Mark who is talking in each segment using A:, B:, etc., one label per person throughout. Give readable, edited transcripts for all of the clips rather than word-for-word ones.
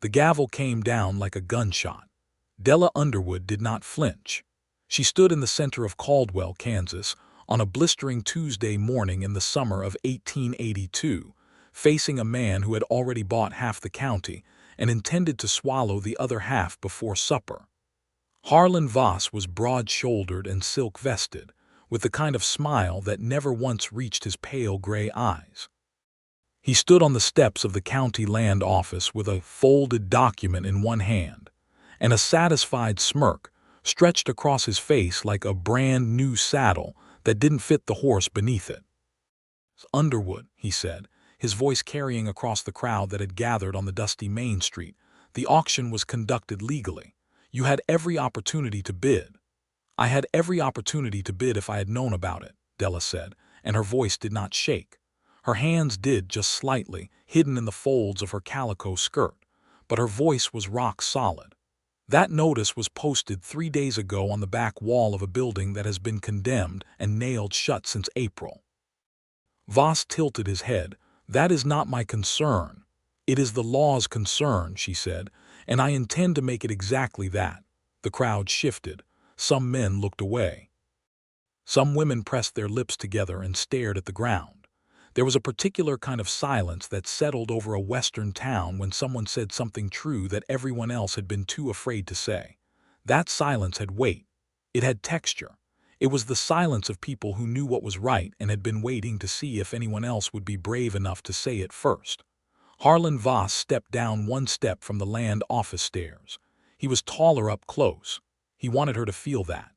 A: The gavel came down like a gunshot. Della Underwood did not flinch. She stood in the center of Caldwell, Kansas, on a blistering Tuesday morning in the summer of 1882, facing a man who had already bought half the county and intended to swallow the other half before supper. Harlan Voss was broad-shouldered and silk-vested, with the kind of smile that never once reached his pale gray eyes. He stood on the steps of the county land office with a folded document in one hand, and a satisfied smirk stretched across his face like a brand-new saddle that didn't fit the horse beneath it. "Underwood," he said, his voice carrying across the crowd that had gathered on the dusty Main Street, "the auction was conducted legally. You had every opportunity to bid." "I had every opportunity to bid if I had known about it," Della said, and her voice did not shake. Her hands did, just slightly, hidden in the folds of her calico skirt, but her voice was rock solid. "That notice was posted 3 days ago on the back wall of a building that has been condemned and nailed shut since April." Voss tilted his head. "That is not my concern. It is the law's concern," she said, "and I intend to make it exactly that." The crowd shifted. Some men looked away. Some women pressed their lips together and stared at the ground. There was a particular kind of silence that settled over a western town when someone said something true that everyone else had been too afraid to say. That silence had weight. It had texture. It was the silence of people who knew what was right and had been waiting to see if anyone else would be brave enough to say it first. Harlan Voss stepped down one step from the land office stairs. He was taller up close. He wanted her to feel that.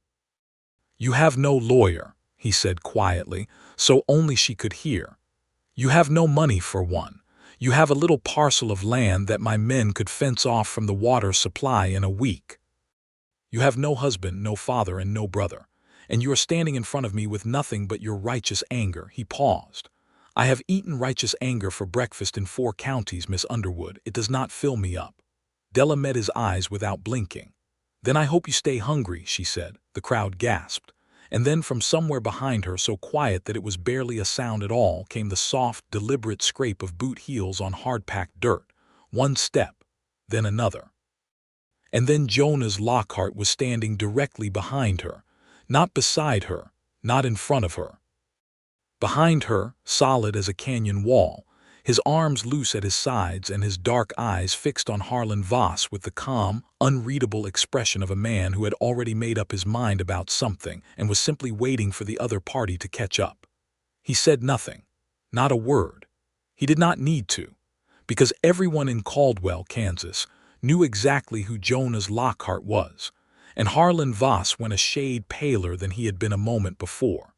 A: "You have no lawyer," he said quietly, so only she could hear. "You have no money for one. You have a little parcel of land that my men could fence off from the water supply in a week. You have no husband, no father, and no brother. And you are standing in front of me with nothing but your righteous anger." He paused. "I have eaten righteous anger for breakfast in 4 counties, Miss Underwood. It does not fill me up." Della met his eyes without blinking. "Then I hope you stay hungry," she said. The crowd gasped. And then from somewhere behind her, so quiet that it was barely a sound at all, came the soft, deliberate scrape of boot heels on hard-packed dirt. One step, then another. And then Jonas Lockhart was standing directly behind her. Not beside her, not in front of her. Behind her, solid as a canyon wall, his arms loose at his sides and his dark eyes fixed on Harlan Voss with the calm, unreadable expression of a man who had already made up his mind about something and was simply waiting for the other party to catch up. He said nothing, not a word. He did not need to, because everyone in Caldwell, Kansas, knew exactly who Jonas Lockhart was, and Harlan Voss went a shade paler than he had been a moment before.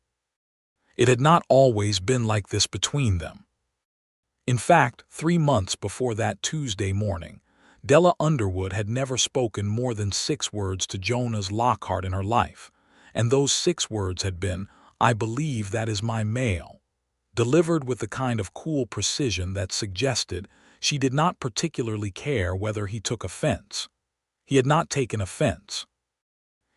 A: It had not always been like this between them. In fact, 3 months before that Tuesday morning, Della Underwood had never spoken more than 6 words to Jonas Lockhart in her life, and those 6 words had been, "I believe that is my mail," delivered with the kind of cool precision that suggested she did not particularly care whether he took offense. He had not taken offense.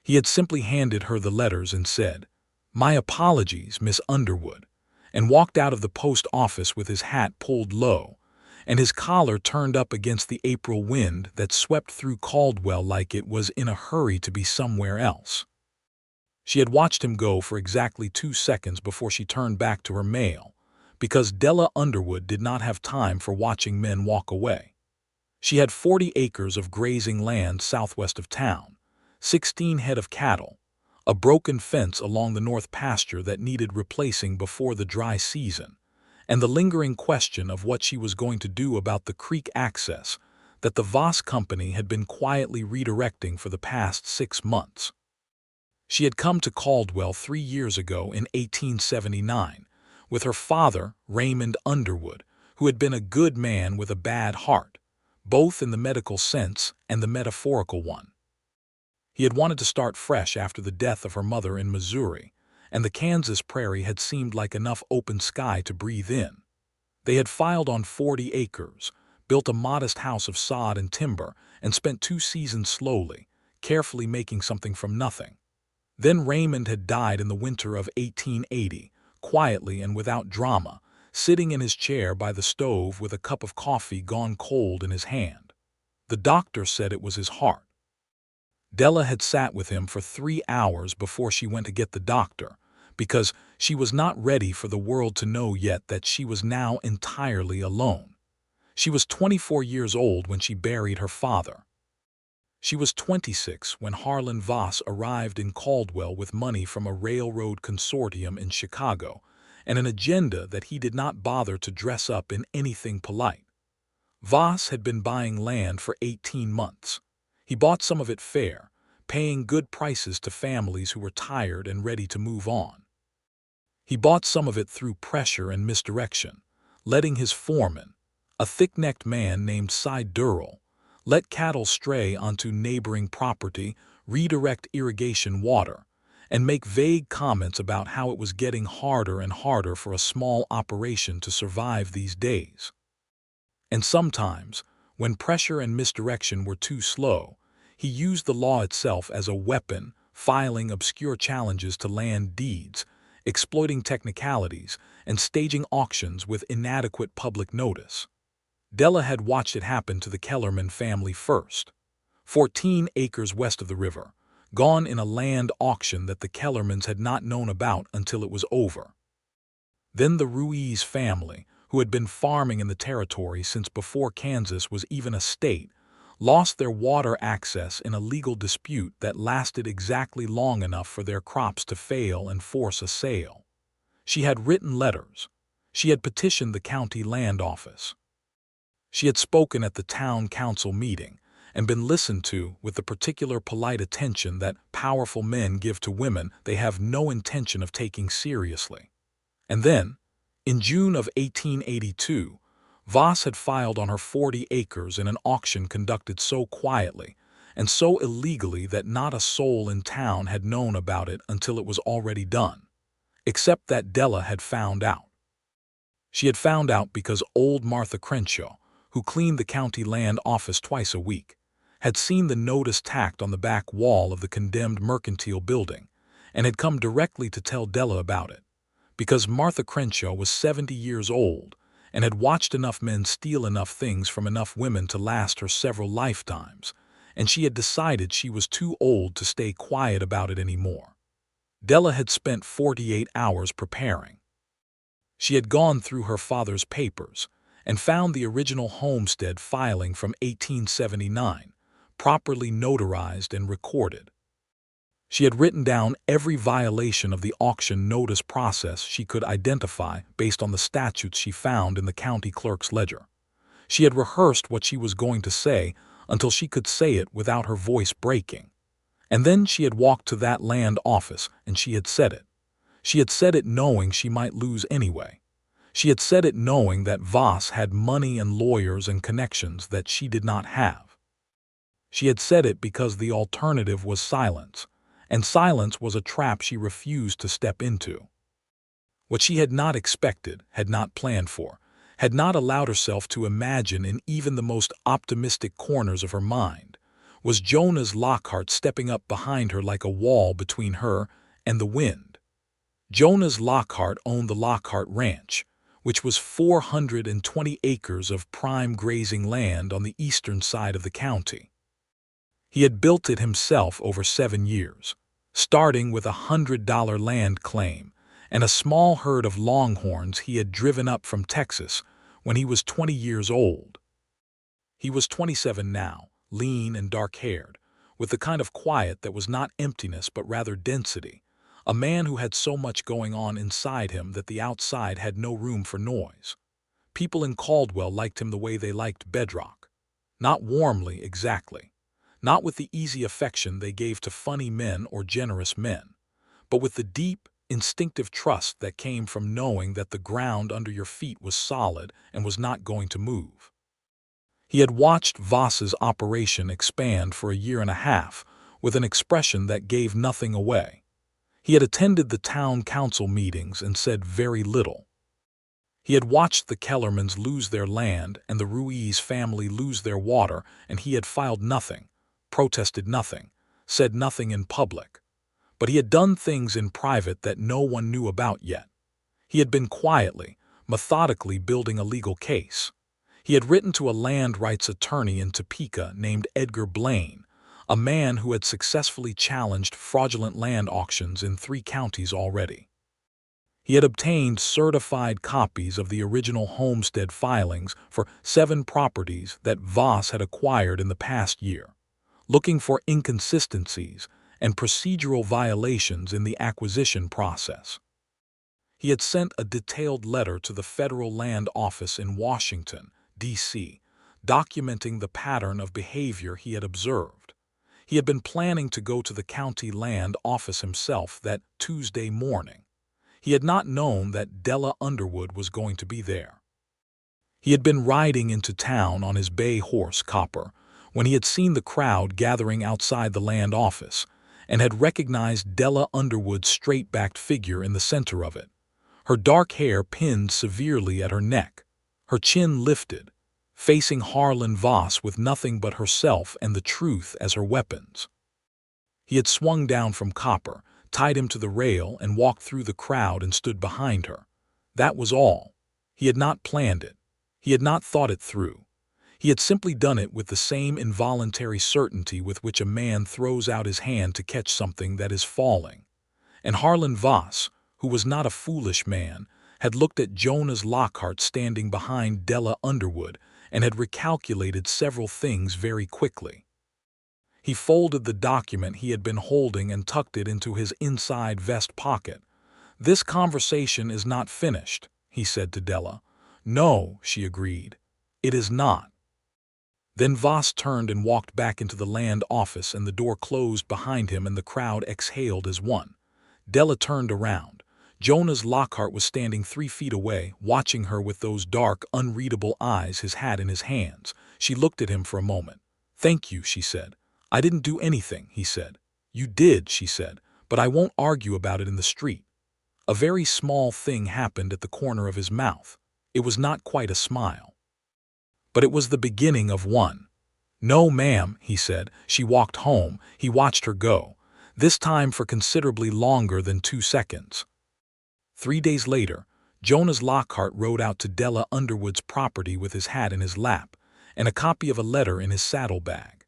A: He had simply handed her the letters and said, "My apologies, Miss Underwood," and walked out of the post office with his hat pulled low, and his collar turned up against the April wind that swept through Caldwell like it was in a hurry to be somewhere else. She had watched him go for exactly 2 seconds before she turned back to her mail, because Della Underwood did not have time for watching men walk away. She had 40 acres of grazing land southwest of town, 16 head of cattle, a broken fence along the north pasture that needed replacing before the dry season, and the lingering question of what she was going to do about the creek access that the Voss Company had been quietly redirecting for the past 6 months. She had come to Caldwell 3 years ago in 1879 with her father, Raymond Underwood, who had been a good man with a bad heart, both in the medical sense and the metaphorical one. He had wanted to start fresh after the death of her mother in Missouri, and the Kansas prairie had seemed like enough open sky to breathe in. They had filed on 40 acres, built a modest house of sod and timber, and spent 2 seasons slowly, carefully making something from nothing. Then Raymond had died in the winter of 1880, quietly and without drama, sitting in his chair by the stove with a cup of coffee gone cold in his hand. The doctor said it was his heart. Della had sat with him for 3 hours before she went to get the doctor, because she was not ready for the world to know yet that she was now entirely alone. She was 24 years old when she buried her father. She was 26 when Harlan Voss arrived in Caldwell with money from a railroad consortium in Chicago and an agenda that he did not bother to dress up in anything polite. Voss had been buying land for 18 months. He bought some of it fair, paying good prices to families who were tired and ready to move on. He bought some of it through pressure and misdirection, letting his foreman, a thick-necked man named Cy Durrell, let cattle stray onto neighboring property, redirect irrigation water, and make vague comments about how it was getting harder and harder for a small operation to survive these days. And sometimes, when pressure and misdirection were too slow, he used the law itself as a weapon, filing obscure challenges to land deeds, exploiting technicalities, and staging auctions with inadequate public notice. Della had watched it happen to the Kellerman family first. 14 acres west of the river, gone in a land auction that the Kellermans had not known about until it was over. Then the Ruiz family, who had been farming in the territory since before Kansas was even a state, lost their water access in a legal dispute that lasted exactly long enough for their crops to fail and force a sale. She had written letters. She had petitioned the county land office. She had spoken at the town council meeting and been listened to with the particular polite attention that powerful men give to women they have no intention of taking seriously. And then, in June of 1882, Voss had filed on her 40 acres in an auction conducted so quietly and so illegally that not a soul in town had known about it until it was already done, except that Della had found out. She had found out because old Martha Crenshaw, who cleaned the county land office twice a week, had seen the notice tacked on the back wall of the condemned mercantile building and had come directly to tell Della about it, because Martha Crenshaw was 70 years old and had watched enough men steal enough things from enough women to last her several lifetimes, and she had decided she was too old to stay quiet about it anymore. Della had spent 48 hours preparing. She had gone through her father's papers and found the original homestead filing from 1879, properly notarized and recorded. She had written down every violation of the auction notice process she could identify based on the statutes she found in the county clerk's ledger. She had rehearsed what she was going to say until she could say it without her voice breaking. And then she had walked to that land office and she had said it. She had said it knowing she might lose anyway. She had said it knowing that Voss had money and lawyers and connections that she did not have. She had said it because the alternative was silence, and silence was a trap she refused to step into. What she had not expected, had not planned for, had not allowed herself to imagine in even the most optimistic corners of her mind, was Jonas Lockhart stepping up behind her like a wall between her and the wind. Jonas Lockhart owned the Lockhart Ranch, which was 420 acres of prime grazing land on the eastern side of the county. He had built it himself over 7 years, starting with $100 land claim and a small herd of longhorns he had driven up from Texas when he was 20 years old. He was 27 now, lean and dark-haired, with the kind of quiet that was not emptiness but rather density, a man who had so much going on inside him that the outside had no room for noise. People in Caldwell liked him the way they liked bedrock. Not warmly, exactly. Not with the easy affection they gave to funny men or generous men, but with the deep, instinctive trust that came from knowing that the ground under your feet was solid and was not going to move. He had watched Voss's operation expand for a year and a half with an expression that gave nothing away. He had attended the town council meetings and said very little. He had watched the Kellermans lose their land and the Ruiz family lose their water, and he had filed nothing, protested nothing, said nothing in public. But he had done things in private that no one knew about yet. He had been quietly, methodically building a legal case. He had written to a land rights attorney in Topeka named Edgar Blaine, a man who had successfully challenged fraudulent land auctions in 3 counties already. He had obtained certified copies of the original homestead filings for 7 properties that Voss had acquired in the past year, looking for inconsistencies and procedural violations in the acquisition process. He had sent a detailed letter to the Federal Land Office in Washington, D.C., documenting the pattern of behavior he had observed. He had been planning to go to the county land office himself that Tuesday morning. He had not known that Della Underwood was going to be there. He had been riding into town on his bay horse, Copper, when he had seen the crowd gathering outside the land office and had recognized Della Underwood's straight-backed figure in the center of it. Her dark hair pinned severely at her neck, her chin lifted, facing Harlan Voss with nothing but herself and the truth as her weapons. He had swung down from Copper, tied him to the rail, and walked through the crowd and stood behind her. That was all. He had not planned it. He had not thought it through. He had simply done it with the same involuntary certainty with which a man throws out his hand to catch something that is falling. And Harlan Voss, who was not a foolish man, had looked at Jonas Lockhart standing behind Della Underwood and had recalculated several things very quickly. He folded the document he had been holding and tucked it into his inside vest pocket. "This conversation is not finished," he said to Della. "No," she agreed. "It is not." Then Voss turned and walked back into the land office, and the door closed behind him and the crowd exhaled as one. Della turned around. Jonas Lockhart was standing 3 feet away, watching her with those dark, unreadable eyes, his hat in his hands. She looked at him for a moment. "Thank you," she said. "I didn't do anything," he said. "You did," she said, "but I won't argue about it in the street." A very small thing happened at the corner of his mouth. It was not quite a smile, but it was the beginning of one. "No, ma'am," he said. She walked home. He watched her go, this time for considerably longer than 2 seconds. 3 days later, Jonas Lockhart rode out to Della Underwood's property with his hat in his lap and a copy of a letter in his saddlebag.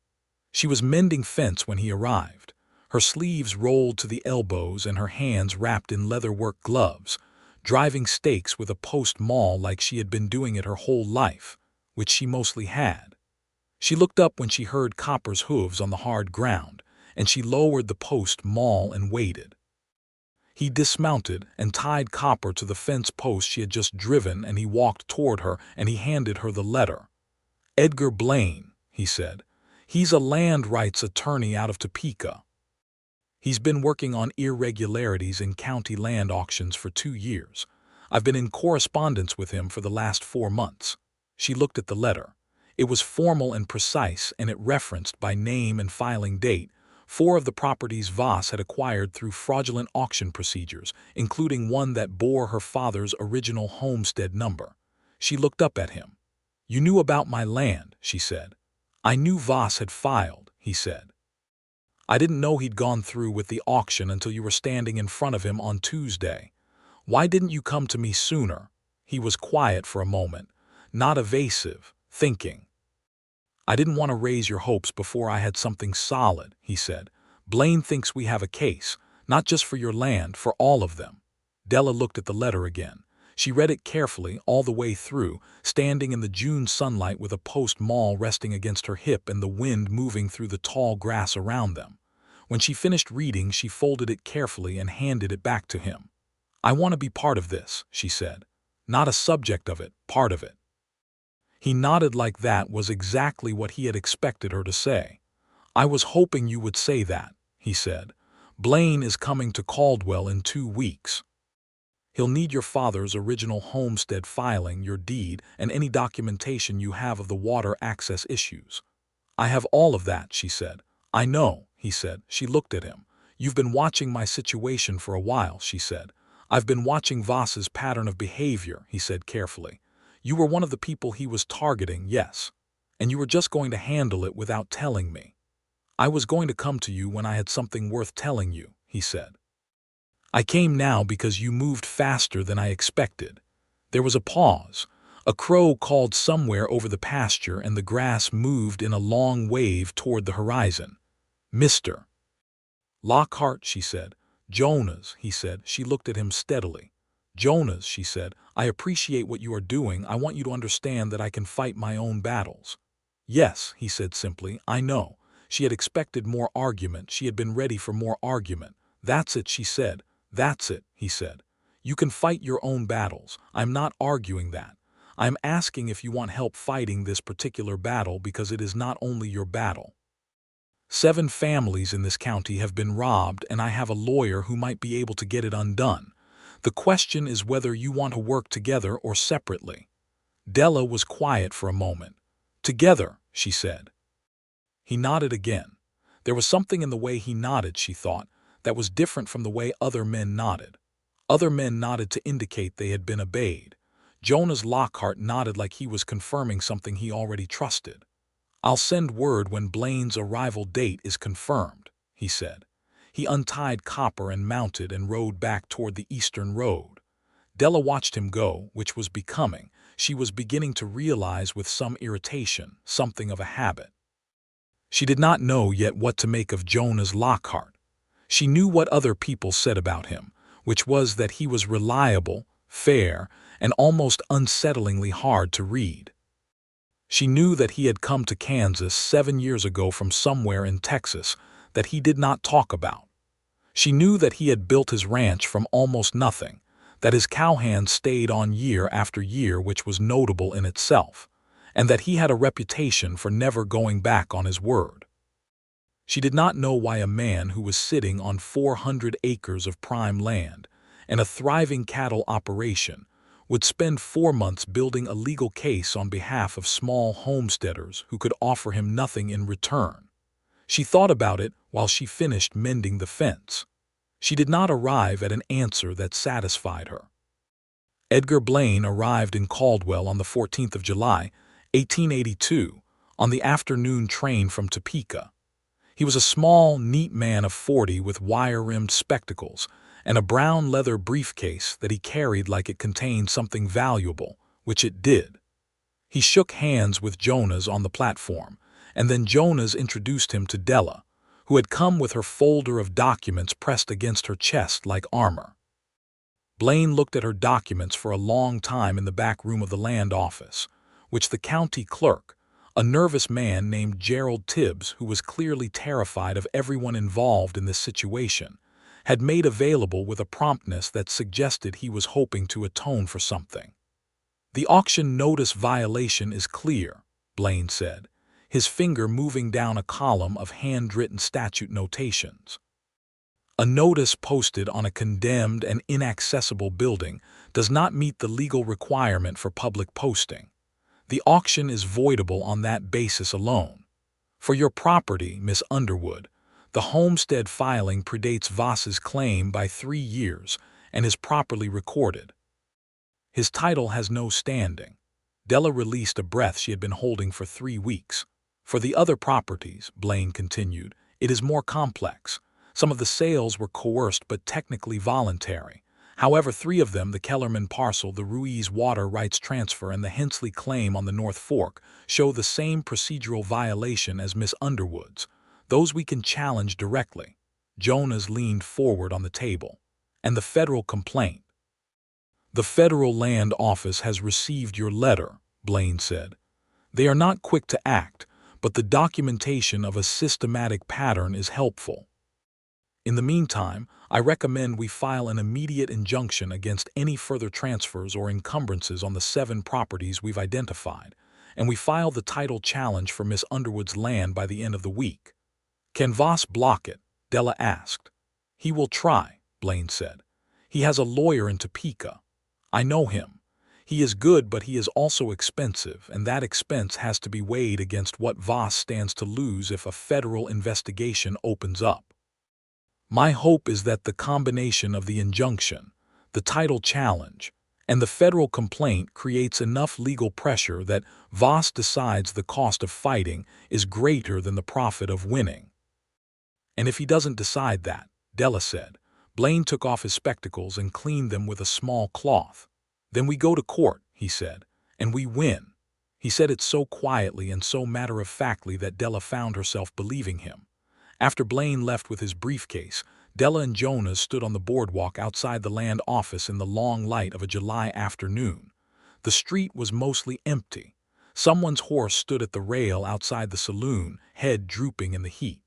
A: She was mending fence when he arrived, her sleeves rolled to the elbows and her hands wrapped in leatherwork gloves, driving stakes with a post maul like she had been doing it her whole life, which she mostly had. She looked up when she heard Copper's hooves on the hard ground, and she lowered the post maul and waited. He dismounted and tied Copper to the fence post she had just driven, and he walked toward her and he handed her the letter. "Edgar Blaine," he said. "He's a land rights attorney out of Topeka. He's been working on irregularities in county land auctions for 2 years. I've been in correspondence with him for the last 4 months." She looked at the letter. It was formal and precise, and it referenced by name and filing date 4 of the properties Voss had acquired through fraudulent auction procedures, including one that bore her father's original homestead number. She looked up at him. "You knew about my land," she said. "I knew Voss had filed," he said. "I didn't know he'd gone through with the auction until you were standing in front of him on Tuesday. Why didn't you come to me sooner?" He was quiet for a moment, not evasive, thinking. "I didn't want to raise your hopes before I had something solid," he said. "Blaine thinks we have a case, not just for your land, for all of them." Della looked at the letter again. She read it carefully all the way through, standing in the June sunlight with a post maul resting against her hip and the wind moving through the tall grass around them. When she finished reading, she folded it carefully and handed it back to him. "I want to be part of this," she said. "Not a subject of it, part of it." He nodded like that was exactly what he had expected her to say. "I was hoping you would say that," he said. "Blaine is coming to Caldwell in 2 weeks. He'll need your father's original homestead filing, your deed, and any documentation you have of the water access issues." "I have all of that," she said. "I know," he said. She looked at him. "You've been watching my situation for a while," she said. "I've been watching Voss's pattern of behavior," he said carefully. "You were one of the people he was targeting, yes. And you were just going to handle it without telling me." "I was going to come to you when I had something worth telling you," he said. "I came now because you moved faster than I expected." There was a pause, A crow called somewhere over the pasture and the grass moved in a long wave toward the horizon. "Mr. Lockhart," she said. "Jonas," he said. She looked at him steadily. "Jonas," she said, "I appreciate what you are doing. I want you to understand that I can fight my own battles." "Yes," he said simply, "I know." She had expected more argument. She had been ready for more argument. "That's it," she said. "That's it," he said. "You can fight your own battles. I'm not arguing that. I'm asking if you want help fighting this particular battle because it is not only your battle. 7 families in this county have been robbed, and I have a lawyer who might be able to get it undone. The question is whether you want to work together or separately." Della was quiet for a moment. "Together," she said. He nodded again. There was something in the way he nodded, she thought, that was different from the way other men nodded. Other men nodded to indicate they had been obeyed. Jonas Lockhart nodded like he was confirming something he already trusted. "I'll send word when Blaine's arrival date is confirmed," he said. He untied Copper and mounted and rode back toward the eastern road. Della watched him go, which was becoming. She was beginning to realize with some irritation, something of a habit. She did not know yet what to make of Jonas Lockhart. She knew what other people said about him, which was that he was reliable, fair, and almost unsettlingly hard to read. She knew that he had come to Kansas 7 years ago from somewhere in Texas that he did not talk about. She knew that he had built his ranch from almost nothing, that his cowhands stayed on year after year, which was notable in itself, and that he had a reputation for never going back on his word. She did not know why a man who was sitting on 400 acres of prime land and a thriving cattle operation would spend 4 months building a legal case on behalf of small homesteaders who could offer him nothing in return. She thought about it while she finished mending the fence. She did not arrive at an answer that satisfied her. Edgar Blaine arrived in Caldwell on the 14th of July, 1882, on the afternoon train from Topeka. He was a small, neat man of 40 with wire-rimmed spectacles and a brown leather briefcase that he carried like it contained something valuable, which it did. He shook hands with Jonas on the platform, and then Jonas introduced him to Della, who had come with her folder of documents pressed against her chest like armor. Blaine looked at her documents for a long time in the back room of the land office, which the county clerk, a nervous man named Gerald Tibbs, who was clearly terrified of everyone involved in this situation, had made available with a promptness that suggested he was hoping to atone for something. "The auction notice violation is clear," Blaine said, his finger moving down a column of handwritten statute notations. "A notice posted on a condemned and inaccessible building does not meet the legal requirement for public posting. The auction is voidable on that basis alone. For your property, Miss Underwood, the homestead filing predates Voss's claim by 3 years and is properly recorded. His title has no standing." Della released a breath she had been holding for 3 weeks. "For the other properties," Blaine continued, "it is more complex. Some of the sales were coerced but technically voluntary. However, 3 of them, the Kellerman parcel, the Ruiz water rights transfer, and the Hensley claim on the North Fork, show the same procedural violation as Miss Underwood's. Those we can challenge directly." Jonas leaned forward on the table. "And the federal complaint." "The Federal Land Office has received your letter," Blaine said. "They are not quick to act, but the documentation of a systematic pattern is helpful. In the meantime, I recommend we file an immediate injunction against any further transfers or encumbrances on the 7 properties we've identified, and we file the title challenge for Miss Underwood's land by the end of the week." "Can Voss block it?" Della asked. "He will try," Blaine said. "He has a lawyer in Topeka. I know him. He is good, but he is also expensive, and that expense has to be weighed against what Voss stands to lose if a federal investigation opens up. My hope is that the combination of the injunction, the title challenge, and the federal complaint creates enough legal pressure that Voss decides the cost of fighting is greater than the profit of winning." "And if he doesn't decide that," Della said. Blaine took off his spectacles and cleaned them with a small cloth. "Then we go to court," he said, And we win." He said it so quietly and so matter-of-factly that Della found herself believing him. After Blaine left with his briefcase, Della and Jonas stood on the boardwalk outside the land office in the long light of a July afternoon. The street was mostly empty. Someone's horse stood at the rail outside the saloon, head drooping in the heat.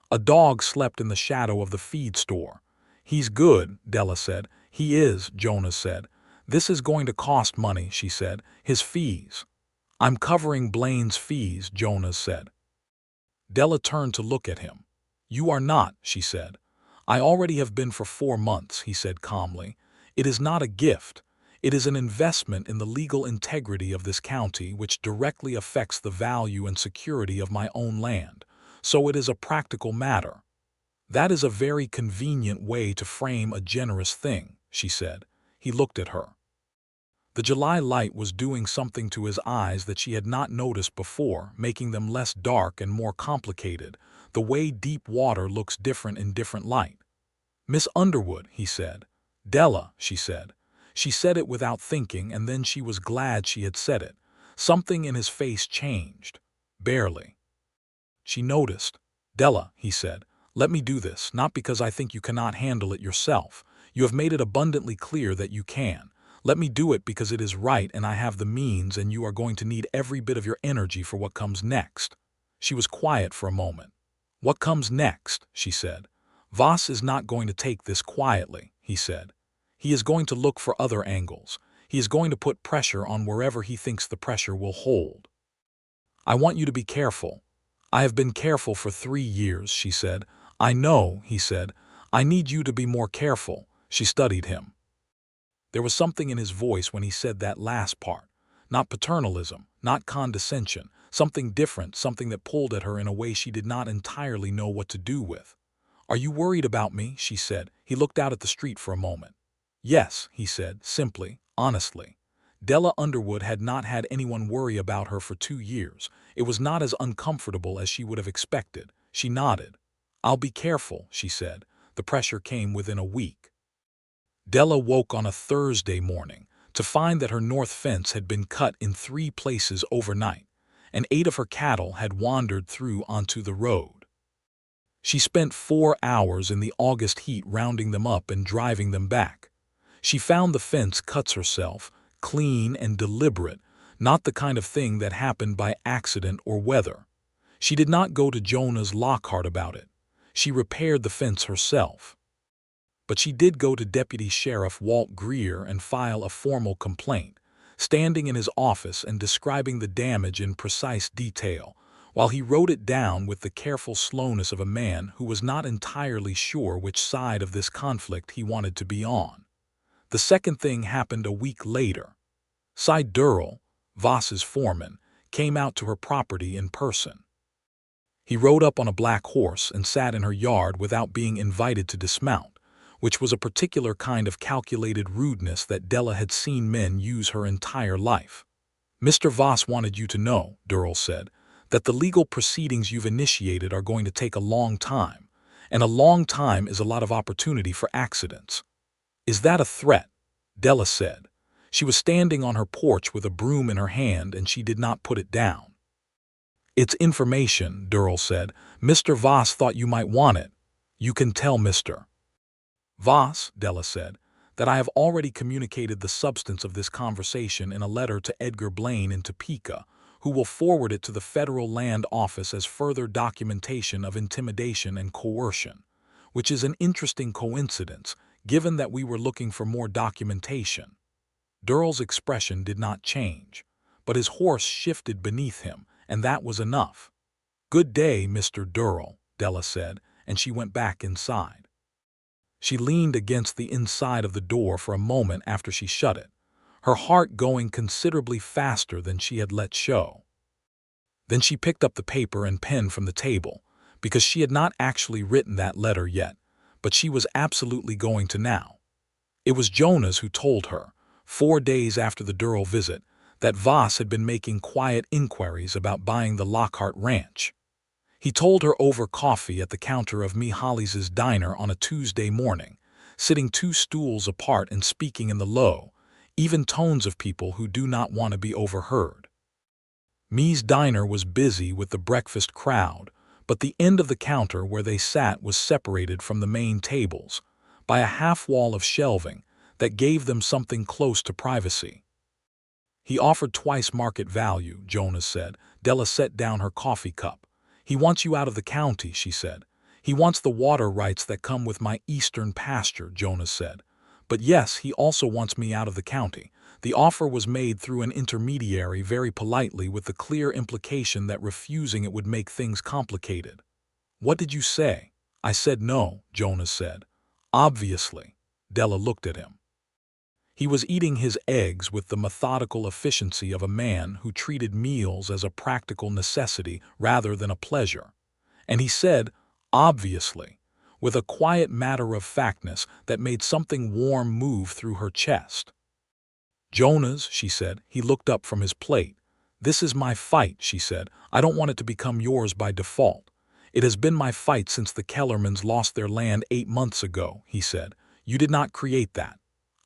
A: A dog slept in the shadow of the feed store. "He's good," Della said. "He is," Jonas said. "This is going to cost money," she said. "His fees." "I'm covering Blaine's fees," Jonas said. Della turned to look at him. "You are not," she said. "I already have been for 4 months," he said calmly. "It is not a gift. It is an investment in the legal integrity of this county which directly affects the value and security of my own land. So it is a practical matter." "That is a very convenient way to frame a generous thing," she said. He looked at her. The July light was doing something to his eyes that she had not noticed before, making them less dark and more complicated, the way deep water looks different in different light. "Miss Underwood," he said. "Della," she said. She said it without thinking, and then she was glad she had said it. Something in his face changed. Barely. She noticed. "Della," he said, "let me do this, not because I think you cannot handle it yourself. You have made it abundantly clear that you can. Let me do it because it is right and I have the means, and you are going to need every bit of your energy for what comes next." She was quiet for a moment. "What comes next?" she said. "Voss is not going to take this quietly," he said. "He is going to look for other angles. He is going to put pressure on wherever he thinks the pressure will hold. I want you to be careful." "I have been careful for 3 years," she said. "I know," he said. "I need you to be more careful." She studied him. There was something in his voice when he said that last part. Not paternalism, not condescension, something different, something that pulled at her in a way she did not entirely know what to do with. "Are you worried about me?" she said. He looked out at the street for a moment. "Yes," he said, simply, honestly. Della Underwood had not had anyone worry about her for 2 years. It was not as uncomfortable as she would have expected. She nodded. "I'll be careful," she said. The pressure came within a week. Della woke on a Thursday morning to find that her north fence had been cut in 3 places overnight, and 8 of her cattle had wandered through onto the road. She spent 4 hours in the August heat rounding them up and driving them back. She found the fence cuts herself, clean and deliberate, not the kind of thing that happened by accident or weather. She did not go to Jonas Lockhart about it. She repaired the fence herself. But she did go to Deputy Sheriff Walt Greer and file a formal complaint, standing in his office and describing the damage in precise detail, while he wrote it down with the careful slowness of a man who was not entirely sure which side of this conflict he wanted to be on. The second thing happened a week later. Cy Durrell, Voss's foreman, came out to her property in person. He rode up on a black horse and sat in her yard without being invited to dismount, which was a particular kind of calculated rudeness that Della had seen men use her entire life. "Mr. Voss wanted you to know," Durrell said, "that the legal proceedings you've initiated are going to take a long time, and a long time is a lot of opportunity for accidents." "Is that a threat?" Della said. She was standing on her porch with a broom in her hand, and she did not put it down. "It's information," Durrell said. "Mr. Voss thought you might want it. You can tell Mr. Voss," Della said, "that I have already communicated the substance of this conversation in a letter to Edgar Blaine in Topeka, who will forward it to the Federal Land Office as further documentation of intimidation and coercion, which is an interesting coincidence, given that we were looking for more documentation." Durrell's expression did not change, but his horse shifted beneath him, and that was enough. "Good day, Mr. Durrell," Della said, and she went back inside. She leaned against the inside of the door for a moment after she shut it, her heart going considerably faster than she had let show. Then she picked up the paper and pen from the table, because she had not actually written that letter yet, but she was absolutely going to now. It was Jonas who told her, 4 days after the Durrell visit, that Voss had been making quiet inquiries about buying the Lockhart ranch. He told her over coffee at the counter of Hollis's diner on a Tuesday morning, sitting 2 stools apart and speaking in the low, even tones of people who do not want to be overheard. Me's diner was busy with the breakfast crowd, but the end of the counter where they sat was separated from the main tables by a half-wall of shelving that gave them something close to privacy. He offered twice market value, Jonas said. Della set down her coffee cup. He wants you out of the county, she said. He wants the water rights that come with my eastern pasture, Jonas said. But yes, he also wants me out of the county. The offer was made through an intermediary very politely with the clear implication that refusing it would make things complicated. What did you say? I said no, Jonas said. Obviously. Della looked at him. He was eating his eggs with the methodical efficiency of a man who treated meals as a practical necessity rather than a pleasure. And he said, obviously, with a quiet matter-of-factness that made something warm move through her chest. Jonas, she said. He looked up from his plate. This is my fight, she said. I don't want it to become yours by default. It has been my fight since the Kellermans lost their land 8 months ago, he said. You did not create that.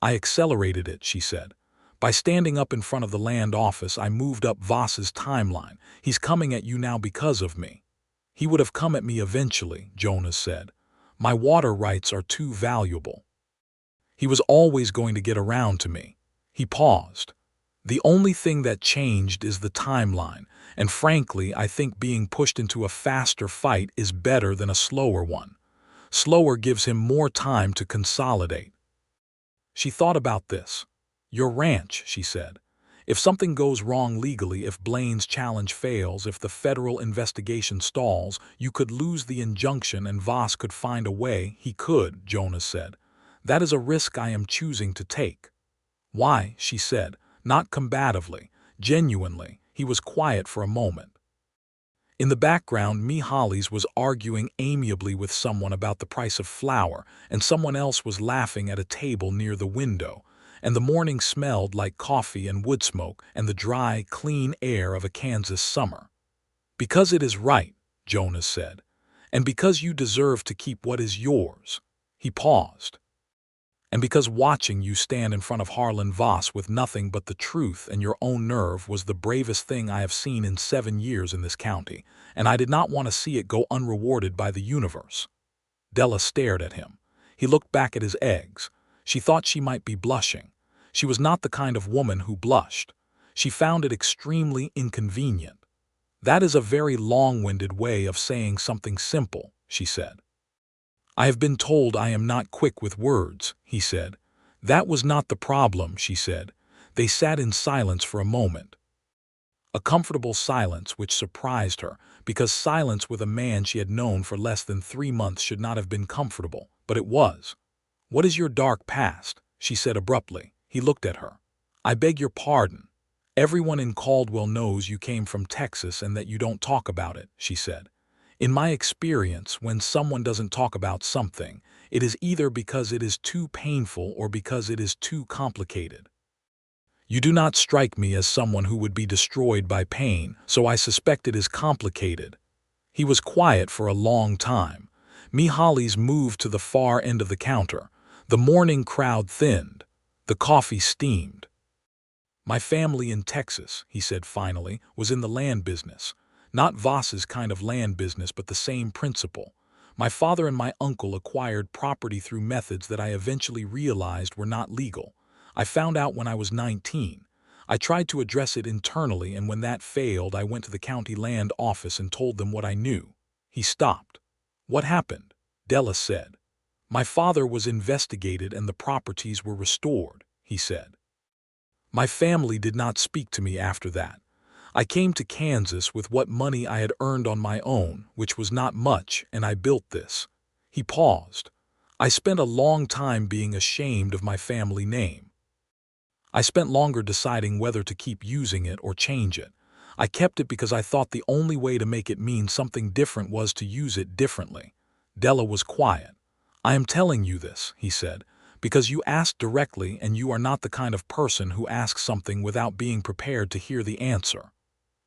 A: I accelerated it, she said. By standing up in front of the land office, I moved up Voss's timeline. He's coming at you now because of me. He would have come at me eventually, Jonas said. My water rights are too valuable. He was always going to get around to me. He paused. The only thing that changed is the timeline, and frankly, I think being pushed into a faster fight is better than a slower one. Slower gives him more time to consolidate. She thought about this. Your ranch, she said. If something goes wrong legally, if Blaine's challenge fails, if the federal investigation stalls, you could lose the injunction and Voss could find a way. He could, Jonas said. That is a risk I am choosing to take. Why, she said, not combatively, genuinely. He was quiet for a moment. In the background, Hollies was arguing amiably with someone about the price of flour, and someone else was laughing at a table near the window, and the morning smelled like coffee and wood smoke and the dry, clean air of a Kansas summer. Because it is right, Jonas said, and because you deserve to keep what is yours. He paused. And because watching you stand in front of Harlan Voss with nothing but the truth and your own nerve was the bravest thing I have seen in 7 years in this county, and I did not want to see it go unrewarded by the universe. Della stared at him. He looked back at his eggs. She thought she might be blushing. She was not the kind of woman who blushed. She found it extremely inconvenient. That is a very long-winded way of saying something simple, she said. I have been told I am not quick with words, he said. That was not the problem, she said. They sat in silence for a moment. A comfortable silence which surprised her, because silence with a man she had known for less than 3 months should not have been comfortable, but it was. What is your dark past? She said abruptly. He looked at her. I beg your pardon. Everyone in Caldwell knows you came from Texas and that you don't talk about it, she said. In my experience, when someone doesn't talk about something, it is either because it is too painful or because it is too complicated. You do not strike me as someone who would be destroyed by pain, so I suspect it is complicated. He was quiet for a long time. Hollies moved to the far end of the counter. The morning crowd thinned. The coffee steamed. My family in Texas, he said finally, was in the land business. Not Voss's kind of land business, but the same principle. My father and my uncle acquired property through methods that I eventually realized were not legal. I found out when I was 19. I tried to address it internally, and when that failed, I went to the county land office and told them what I knew. He stopped. What happened? Della said. My father was investigated and the properties were restored, he said. My family did not speak to me after that. I came to Kansas with what money I had earned on my own, which was not much, and I built this. He paused. I spent a long time being ashamed of my family name. I spent longer deciding whether to keep using it or change it. I kept it because I thought the only way to make it mean something different was to use it differently. Della was quiet. I am telling you this, he said, because you asked directly and you are not the kind of person who asks something without being prepared to hear the answer.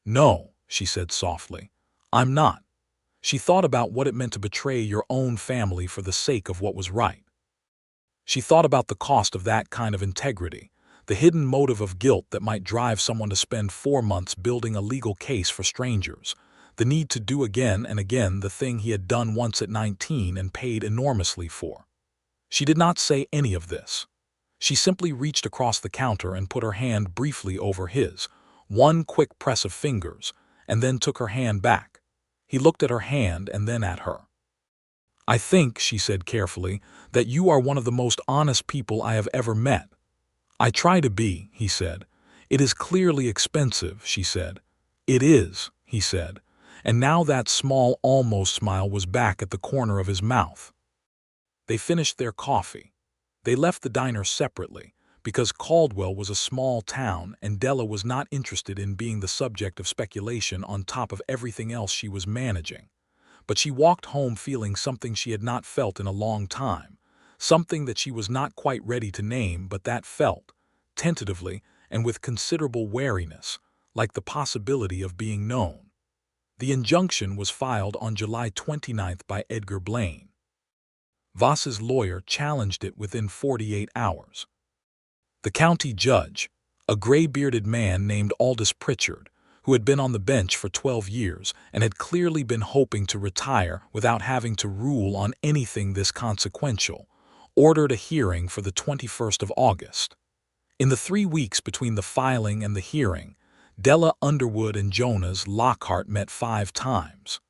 A: No, she said softly. I'm not. She thought about what it meant to betray your own family for the sake of what was right. She thought about the cost of that kind of integrity, The hidden motive of guilt that might drive someone to spend 4 months building a legal case for strangers. The need to do again and again the thing he had done once at 19 and paid enormously for. She did not say any of this. She simply reached across the counter and put her hand briefly over his, one quick press of fingers, and then took her hand back. He looked at her hand and then at her. "I think," she said carefully, "that you are one of the most honest people I have ever met." "I try to be," he said. "It is clearly expensive," she said. "It is," he said, and now that small, almost smile was back at the corner of his mouth. They finished their coffee. They left the diner separately, because Caldwell was a small town and Della was not interested in being the subject of speculation on top of everything else she was managing. But she walked home feeling something she had not felt in a long time, something that she was not quite ready to name but that felt, tentatively and with considerable wariness, like the possibility of being known. The injunction was filed on July 29th by Edgar Blaine. Voss's lawyer challenged it within 48 hours. The county judge, a gray-bearded man named Aldous Pritchard, who had been on the bench for 12 years and had clearly been hoping to retire without having to rule on anything this consequential, ordered a hearing for the 21st of August. In the 3 weeks between the filing and the hearing, Della, Underwood, and Jonas Lockhart met 5 times.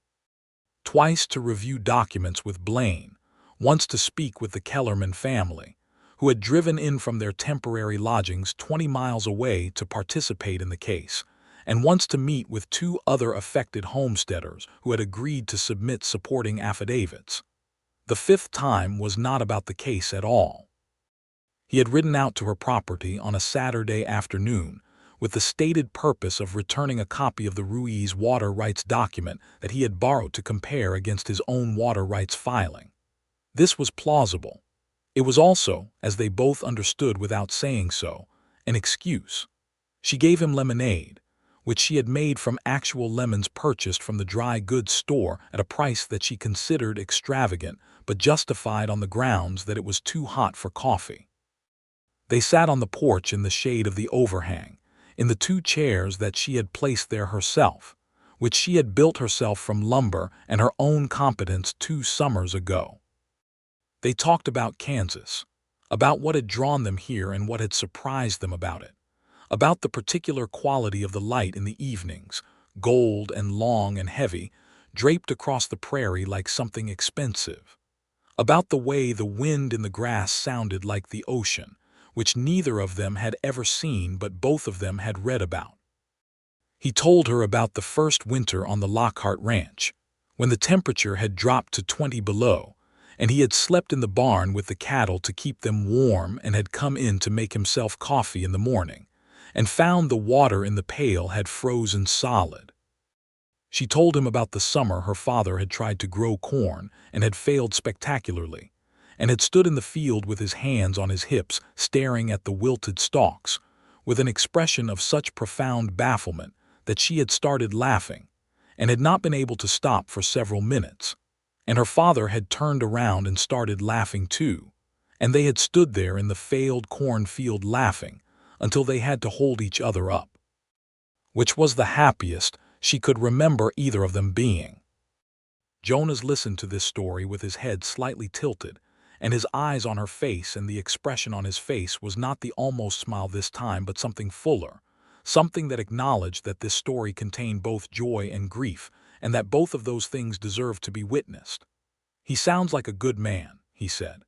A: Twice to review documents with Blaine, once to speak with the Kellerman family, who had driven in from their temporary lodgings 20 miles away to participate in the case, and once to meet with 2 other affected homesteaders who had agreed to submit supporting affidavits. The 5th time was not about the case at all. He had ridden out to her property on a Saturday afternoon with the stated purpose of returning a copy of the Ruiz water rights document that he had borrowed to compare against his own water rights filing. This was plausible. It was also, as they both understood without saying so, an excuse. She gave him lemonade, which she had made from actual lemons purchased from the dry goods store at a price that she considered extravagant but justified on the grounds that it was too hot for coffee. They sat on the porch in the shade of the overhang, in the 2 chairs that she had placed there herself, which she had built herself from lumber and her own competence 2 summers ago. They talked about Kansas, about what had drawn them here and what had surprised them about it, about the particular quality of the light in the evenings, gold and long and heavy, draped across the prairie like something expensive, about the way the wind in the grass sounded like the ocean, which neither of them had ever seen but both of them had read about. He told her about the first winter on the Lockhart ranch, when the temperature had dropped to 20 below, and he had slept in the barn with the cattle to keep them warm and had come in to make himself coffee in the morning, and found the water in the pail had frozen solid. She told him about the summer her father had tried to grow corn and had failed spectacularly, and had stood in the field with his hands on his hips staring at the wilted stalks, with an expression of such profound bafflement that she had started laughing, and had not been able to stop for several minutes. And her father had turned around and started laughing too, and they had stood there in the failed cornfield laughing until they had to hold each other up. Which was the happiest she could remember either of them being. Jonas listened to this story with his head slightly tilted, and his eyes on her face, and the expression on his face was not the almost smile this time but something fuller, something that acknowledged that this story contained both joy and grief, and that both of those things deserved to be witnessed. "He sounds like a good man," he said.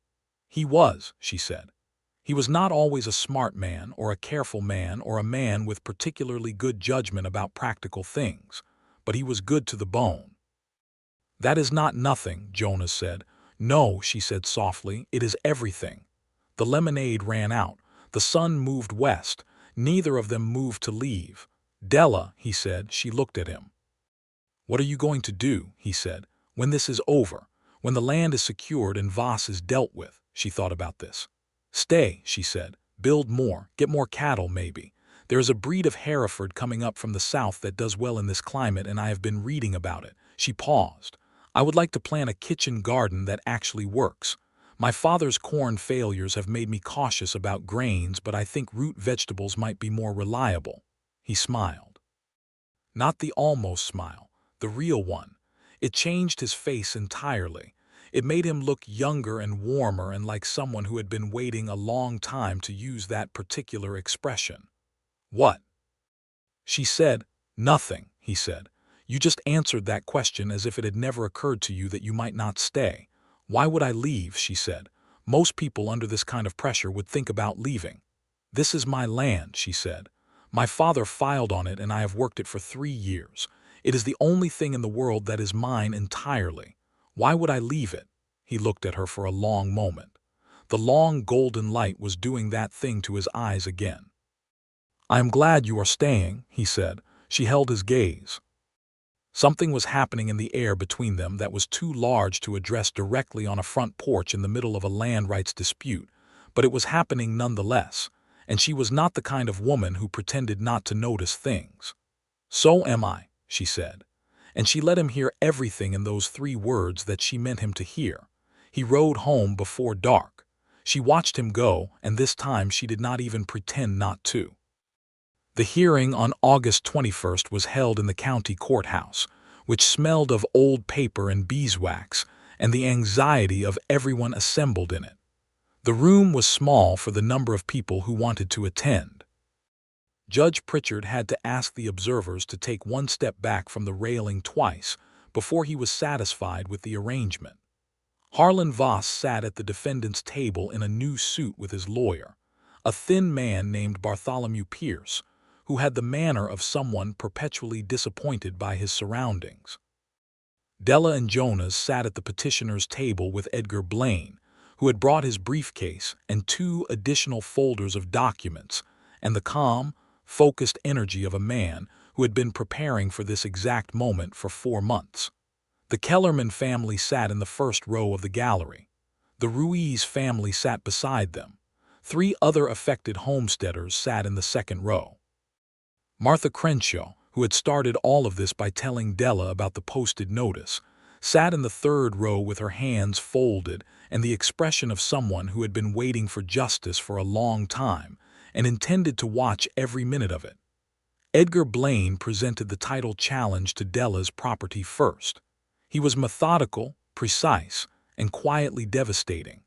A: "He was," she said. "He was not always a smart man or a careful man or a man with particularly good judgment about practical things, but he was good to the bone." "That is not nothing," Jonas said. "No," she said softly, "it is everything." The lemonade ran out. The sun moved west. Neither of them moved to leave. "Della," he said. She looked at him. "What are you going to do," he said, "when this is over, when the land is secured and Voss is dealt with?" She thought about this. "Stay," she said. "Build more, get more cattle maybe. There is a breed of Hereford coming up from the south that does well in this climate and I have been reading about it." She paused. "I would like to plant a kitchen garden that actually works. My father's corn failures have made me cautious about grains, but I think root vegetables might be more reliable." He smiled. Not the almost smile, the real one. It changed his face entirely. It made him look younger and warmer and like someone who had been waiting a long time to use that particular expression. "What?" She said. "Nothing," he said. "You just answered that question as if it had never occurred to you that you might not stay." "Why would I leave?" she said. "Most people under this kind of pressure would think about leaving." "This is my land," she said. "My father filed on it and I have worked it for 3 years. It is the only thing in the world that is mine entirely. Why would I leave it?" He looked at her for a long moment. The long golden light was doing that thing to his eyes again. "I am glad you are staying," he said. She held his gaze. Something was happening in the air between them that was too large to address directly on a front porch in the middle of a land rights dispute, but it was happening nonetheless, and she was not the kind of woman who pretended not to notice things. "So am I," she said. And she let him hear everything in those 3 words that she meant him to hear. He rode home before dark. She watched him go, and this time she did not even pretend not to. The hearing on August 21st was held in the county courthouse, which smelled of old paper and beeswax, and the anxiety of everyone assembled in it. The room was small for the number of people who wanted to attend. Judge Pritchard had to ask the observers to take one step back from the railing twice before he was satisfied with the arrangement. Harlan Voss sat at the defendant's table in a new suit with his lawyer, a thin man named Bartholomew Pierce, who had the manner of someone perpetually disappointed by his surroundings. Della and Jonas sat at the petitioner's table with Edgar Blaine, who had brought his briefcase and 2 additional folders of documents, and the calm, focused energy of a man who had been preparing for this exact moment for 4 months. The Kellerman family sat in the first row of the gallery. The Ruiz family sat beside them. 3 other affected homesteaders sat in the second row. Martha Crenshaw, who had started all of this by telling Della about the posted notice, sat in the third row with her hands folded and the expression of someone who had been waiting for justice for a long time and intended to watch every minute of it. Edgar Blaine presented the title challenge to Della's property first. He was methodical, precise, and quietly devastating.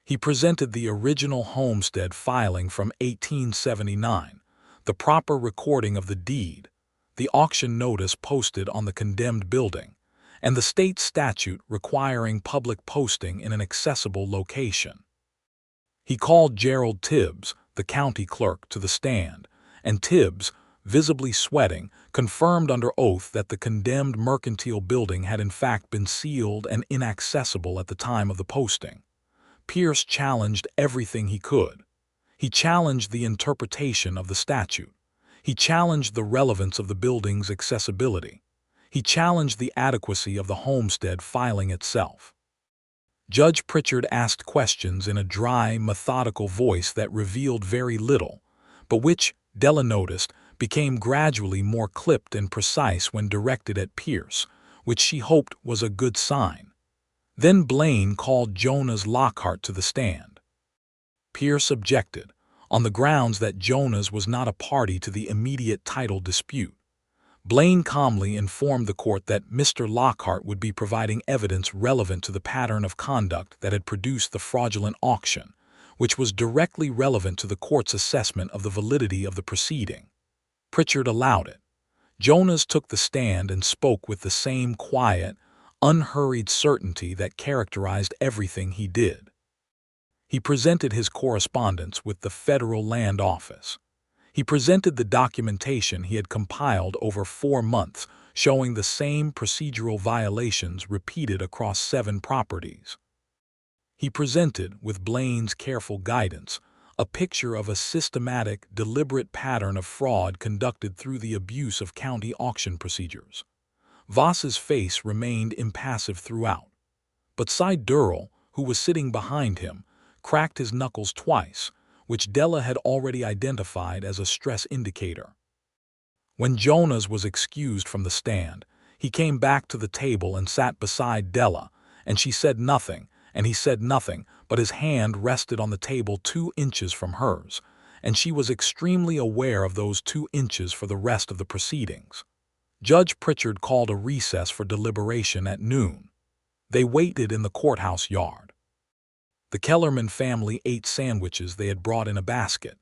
A: He presented the original homestead filing from 1879, the proper recording of the deed, the auction notice posted on the condemned building, and the state statute requiring public posting in an accessible location. He called Gerald Tibbs, the county clerk, to the stand, and Tibbs, visibly sweating, confirmed under oath that the condemned mercantile building had in fact been sealed and inaccessible at the time of the posting. Pierce challenged everything he could. He challenged the interpretation of the statute. He challenged the relevance of the building's accessibility. He challenged the adequacy of the homestead filing itself. Judge Pritchard asked questions in a dry, methodical voice that revealed very little, but which, Della noticed, became gradually more clipped and precise when directed at Pierce, which she hoped was a good sign. Then Blaine called Jonas Lockhart to the stand. Pierce objected, on the grounds that Jonas was not a party to the immediate title dispute. Blaine calmly informed the court that Mr. Lockhart would be providing evidence relevant to the pattern of conduct that had produced the fraudulent auction, which was directly relevant to the court's assessment of the validity of the proceeding. Pritchard allowed it. Jonas took the stand and spoke with the same quiet, unhurried certainty that characterized everything he did. He presented his correspondence with the Federal Land Office. He presented the documentation he had compiled over 4 months, showing the same procedural violations repeated across 7 properties. He presented, with Blaine's careful guidance, a picture of a systematic, deliberate pattern of fraud conducted through the abuse of county auction procedures. Voss's face remained impassive throughout, but Cy Durrell, who was sitting behind him, cracked his knuckles twice, which Della had already identified as a stress indicator. When Jonas was excused from the stand, he came back to the table and sat beside Della, and she said nothing, and he said nothing, but his hand rested on the table 2 inches from hers, and she was extremely aware of those 2 inches for the rest of the proceedings. Judge Pritchard called a recess for deliberation at noon. They waited in the courthouse yard. The Kellerman family ate sandwiches they had brought in a basket.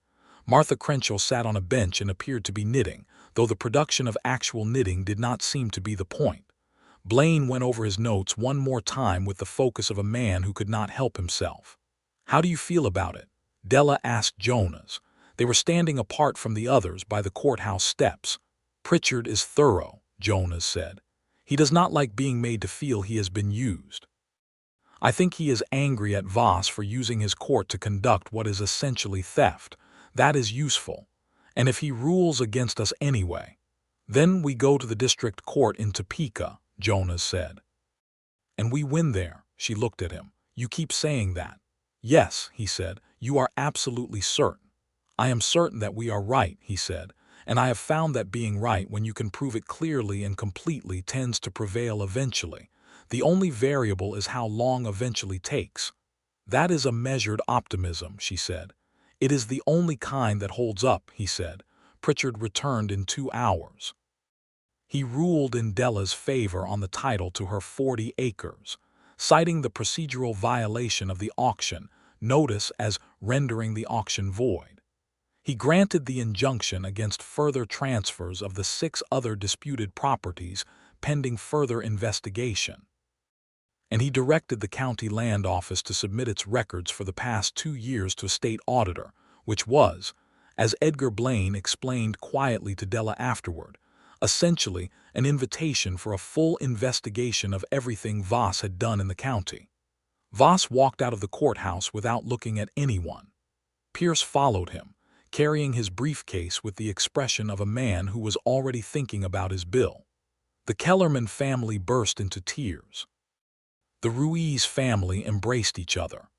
A: Martha Crenshaw sat on a bench and appeared to be knitting, though the production of actual knitting did not seem to be the point. Blaine went over his notes one more time with the focus of a man who could not help himself. "How do you feel about it?" Della asked Jonas. They were standing apart from the others by the courthouse steps. "Pritchard is thorough," Jonas said. "He does not like being made to feel he has been used. I think he is angry at Voss for using his court to conduct what is essentially theft. That is useful. And if he rules against us anyway, then we go to the district court in Topeka," Jonas said. "And we win there." She looked at him. "You keep saying that." "Yes," he said. "You are absolutely certain." "I am certain that we are right," he said. "And I have found that being right when you can prove it clearly and completely tends to prevail eventually. The only variable is how long eventually takes." "That is a measured optimism," she said. "It is the only kind that holds up," he said. Pritchard returned in 2 hours. He ruled in Della's favor on the title to her 40 acres, citing the procedural violation of the auction notice as rendering the auction void. He granted the injunction against further transfers of the 6 other disputed properties pending further investigation. And he directed the county land office to submit its records for the past 2 years to a state auditor, which was, as Edgar Blaine explained quietly to Della afterward, essentially an invitation for a full investigation of everything Voss had done in the county. Voss walked out of the courthouse without looking at anyone. Pierce followed him, carrying his briefcase with the expression of a man who was already thinking about his bill. The Kellerman family burst into tears. The Ruiz family embraced each other.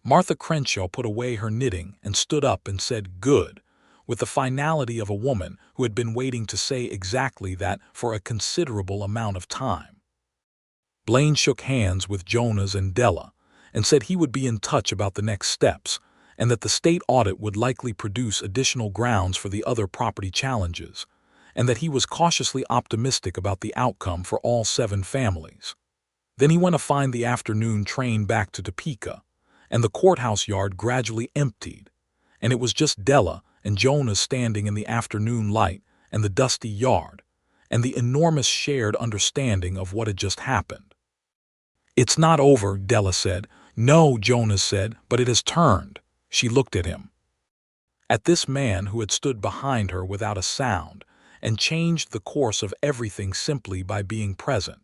A: Martha Crenshaw put away her knitting and stood up and said, "Good," with the finality of a woman who had been waiting to say exactly that for a considerable amount of time. Blaine shook hands with Jonas and Della and said he would be in touch about the next steps and that the state audit would likely produce additional grounds for the other property challenges, and that he was cautiously optimistic about the outcome for all 7 families. Then he went to find the afternoon train back to Topeka, and the courthouse yard gradually emptied, and it was just Della and Jonas standing in the afternoon light and the dusty yard, and the enormous shared understanding of what had just happened. "It's not over," Della said. "No," Jonas said, "but it has turned." She looked at him. At this man who had stood behind her without a sound and changed the course of everything simply by being present.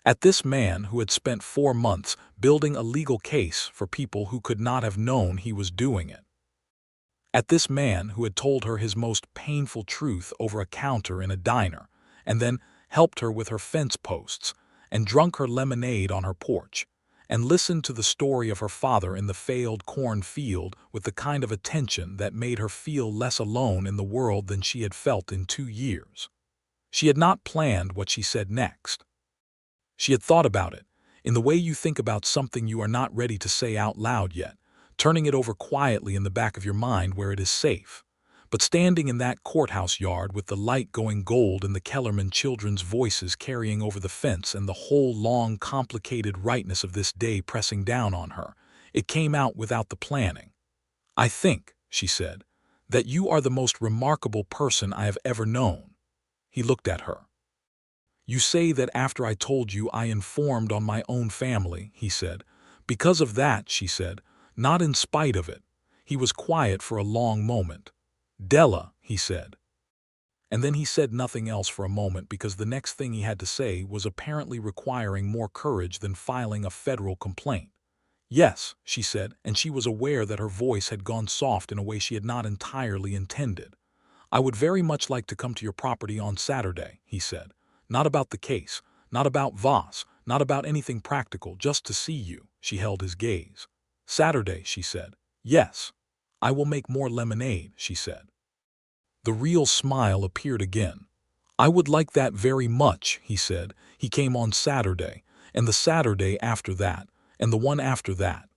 A: At this man who had spent 4 months building a legal case for people who could not have known he was doing it. At this man who had told her his most painful truth over a counter in a diner, and then helped her with her fence posts, and drunk her lemonade on her porch, and listened to the story of her father in the failed cornfield with the kind of attention that made her feel less alone in the world than she had felt in 2 years. She had not planned what she said next. She had thought about it, in the way you think about something you are not ready to say out loud yet, turning it over quietly in the back of your mind where it is safe. But standing in that courthouse yard with the light going gold and the Kellerman children's voices carrying over the fence and the whole long, complicated rightness of this day pressing down on her, it came out without the planning. "I think," she said, "that you are the most remarkable person I have ever known." He looked at her. "You say that after I told you I informed on my own family," he said. "Because of that," she said, "not in spite of it." He was quiet for a long moment. "Della," he said. And then he said nothing else for a moment because the next thing he had to say was apparently requiring more courage than filing a federal complaint. "Yes," she said, and she was aware that her voice had gone soft in a way she had not entirely intended. "I would very much like to come to your property on Saturday," he said. "Not about the case, not about Voss, not about anything practical, just to see you." She held his gaze. "Saturday," she said. "Yes. I will make more lemonade," she said. The real smile appeared again. "I would like that very much," he said. He came on Saturday, and the Saturday after that, and the one after that.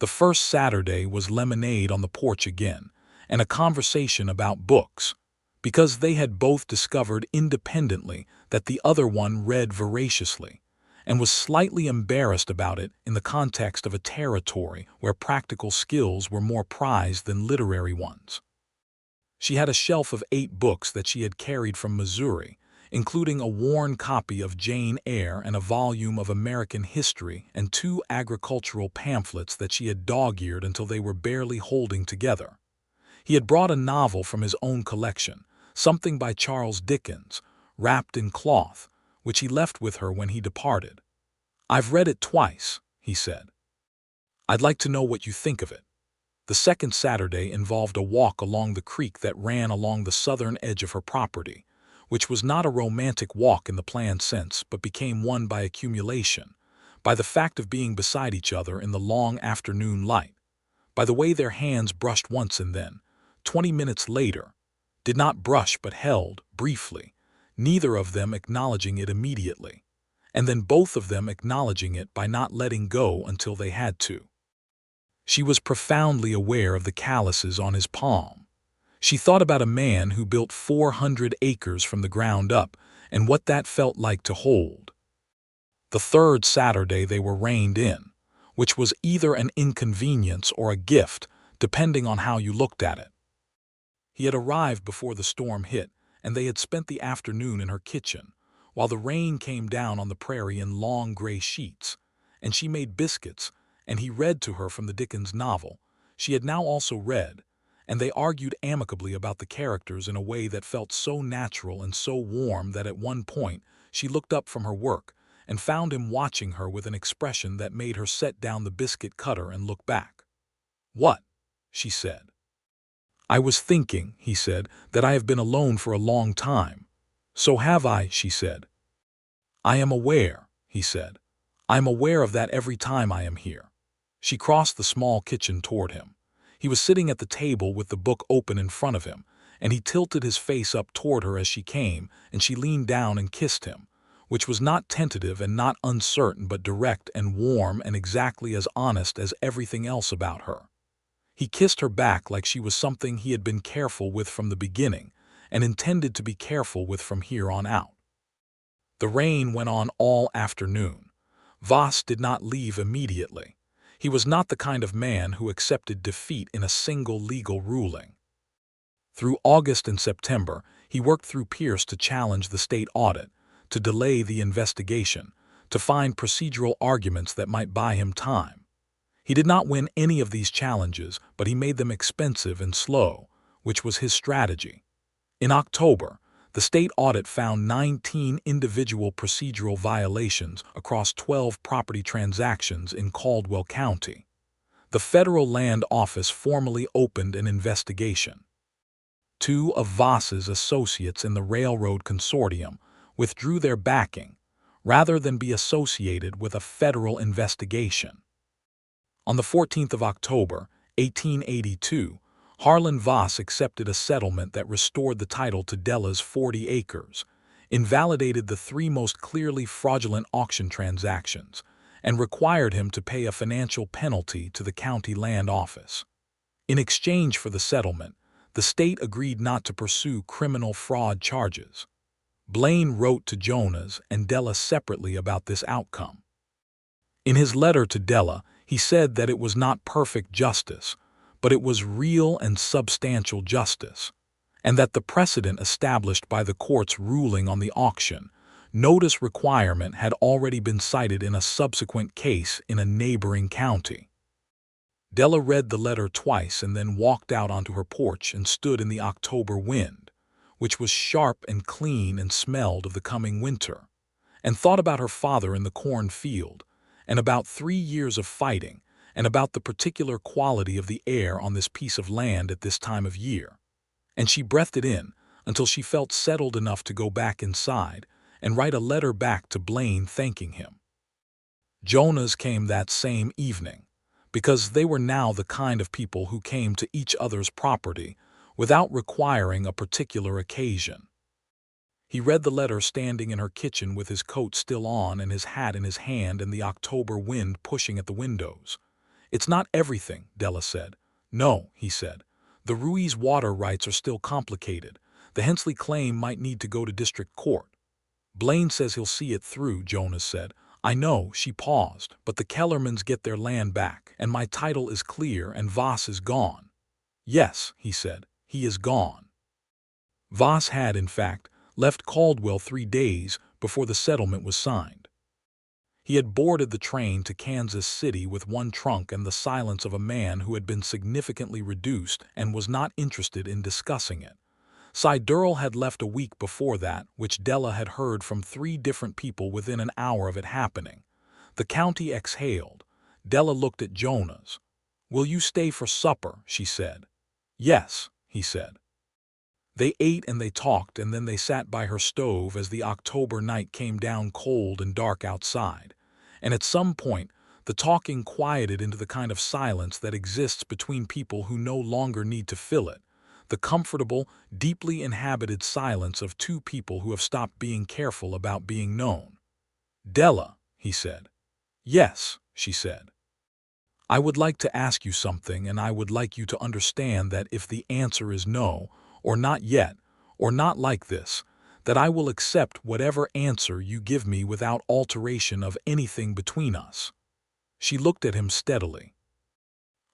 A: The first Saturday was lemonade on the porch again, and a conversation about books, because they had both discovered independently that the other one read voraciously, and was slightly embarrassed about it in the context of a territory where practical skills were more prized than literary ones. She had a shelf of 8 books that she had carried from Missouri, including a worn copy of Jane Eyre and a volume of American history and 2 agricultural pamphlets that she had dog-eared until they were barely holding together. He had brought a novel from his own collection, something by Charles Dickens, wrapped in cloth, which he left with her when he departed. "I've read it twice," he said. "I'd like to know what you think of it." The second Saturday involved a walk along the creek that ran along the southern edge of her property, which was not a romantic walk in the planned sense but became one by accumulation, by the fact of being beside each other in the long afternoon light, by the way their hands brushed once and then, 20 minutes later, did not brush but held, briefly, neither of them acknowledging it immediately, and then both of them acknowledging it by not letting go until they had to. She was profoundly aware of the calluses on his palm. She thought about a man who built 400 acres from the ground up and what that felt like to hold. The third Saturday they were reined in, which was either an inconvenience or a gift, depending on how you looked at it. He had arrived before the storm hit, and they had spent the afternoon in her kitchen, while the rain came down on the prairie in long gray sheets, and she made biscuits, and he read to her from the Dickens novel she had now also read, and they argued amicably about the characters in a way that felt so natural and so warm that at one point she looked up from her work and found him watching her with an expression that made her set down the biscuit cutter and look back. "What?" she said. "I was thinking," he said, "that I have been alone for a long time." "So have I," she said. "I am aware," he said. "I am aware of that every time I am here." She crossed the small kitchen toward him. He was sitting at the table with the book open in front of him, and he tilted his face up toward her as she came, and she leaned down and kissed him, which was not tentative and not uncertain but direct and warm and exactly as honest as everything else about her. He kissed her back like she was something he had been careful with from the beginning and intended to be careful with from here on out. The rain went on all afternoon. Voss did not leave immediately. He was not the kind of man who accepted defeat in a single legal ruling. Through August and September, he worked through Pierce to challenge the state audit, to delay the investigation, to find procedural arguments that might buy him time. He did not win any of these challenges, but he made them expensive and slow, which was his strategy. In October, the state audit found 19 individual procedural violations across 12 property transactions in Caldwell County. The Federal Land Office formally opened an investigation. 2 of Voss's associates in the Railroad Consortium withdrew their backing, rather than be associated with a federal investigation. On the 14th of October, 1882, Harlan Voss accepted a settlement that restored the title to Della's 40 acres, invalidated the 3 most clearly fraudulent auction transactions, and required him to pay a financial penalty to the county land office. In exchange for the settlement, the state agreed not to pursue criminal fraud charges. Blaine wrote to Jonas and Della separately about this outcome. In his letter to Della, he said that it was not perfect justice, but it was real and substantial justice, and that the precedent established by the court's ruling on the auction notice requirement had already been cited in a subsequent case in a neighboring county. Della read the letter twice and then walked out onto her porch and stood in the October wind, which was sharp and clean and smelled of the coming winter, and thought about her father in the cornfield, and about 3 years of fighting, and about the particular quality of the air on this piece of land at this time of year. And she breathed it in until she felt settled enough to go back inside and write a letter back to Blaine thanking him. Jonas came that same evening, because they were now the kind of people who came to each other's property without requiring a particular occasion. He read the letter standing in her kitchen with his coat still on and his hat in his hand and the October wind pushing at the windows. "It's not everything," Della said. "No," he said. "The Ruiz water rights are still complicated. The Hensley claim might need to go to district court." "Blaine says he'll see it through," Jonas said. "I know," she paused, "but the Kellermans get their land back, and my title is clear, and Voss is gone." "Yes," he said, "he is gone." Voss had, in fact, left Caldwell 3 days before the settlement was signed. He had boarded the train to Kansas City with one trunk and the silence of a man who had been significantly reduced and was not interested in discussing it. Durrell had left a week before that, which Della had heard from 3 different people within an hour of it happening. The county exhaled. Della looked at Jonas. "Will you stay for supper?" she said. "Yes," he said. They ate and they talked, and then they sat by her stove as the October night came down cold and dark outside. And at some point, the talking quieted into the kind of silence that exists between people who no longer need to fill it. The comfortable, deeply inhabited silence of 2 people who have stopped being careful about being known. "Della," he said. "Yes," she said. "I would like to ask you something, and I would like you to understand that if the answer is no, or not yet, or not like this, that I will accept whatever answer you give me without alteration of anything between us." She looked at him steadily.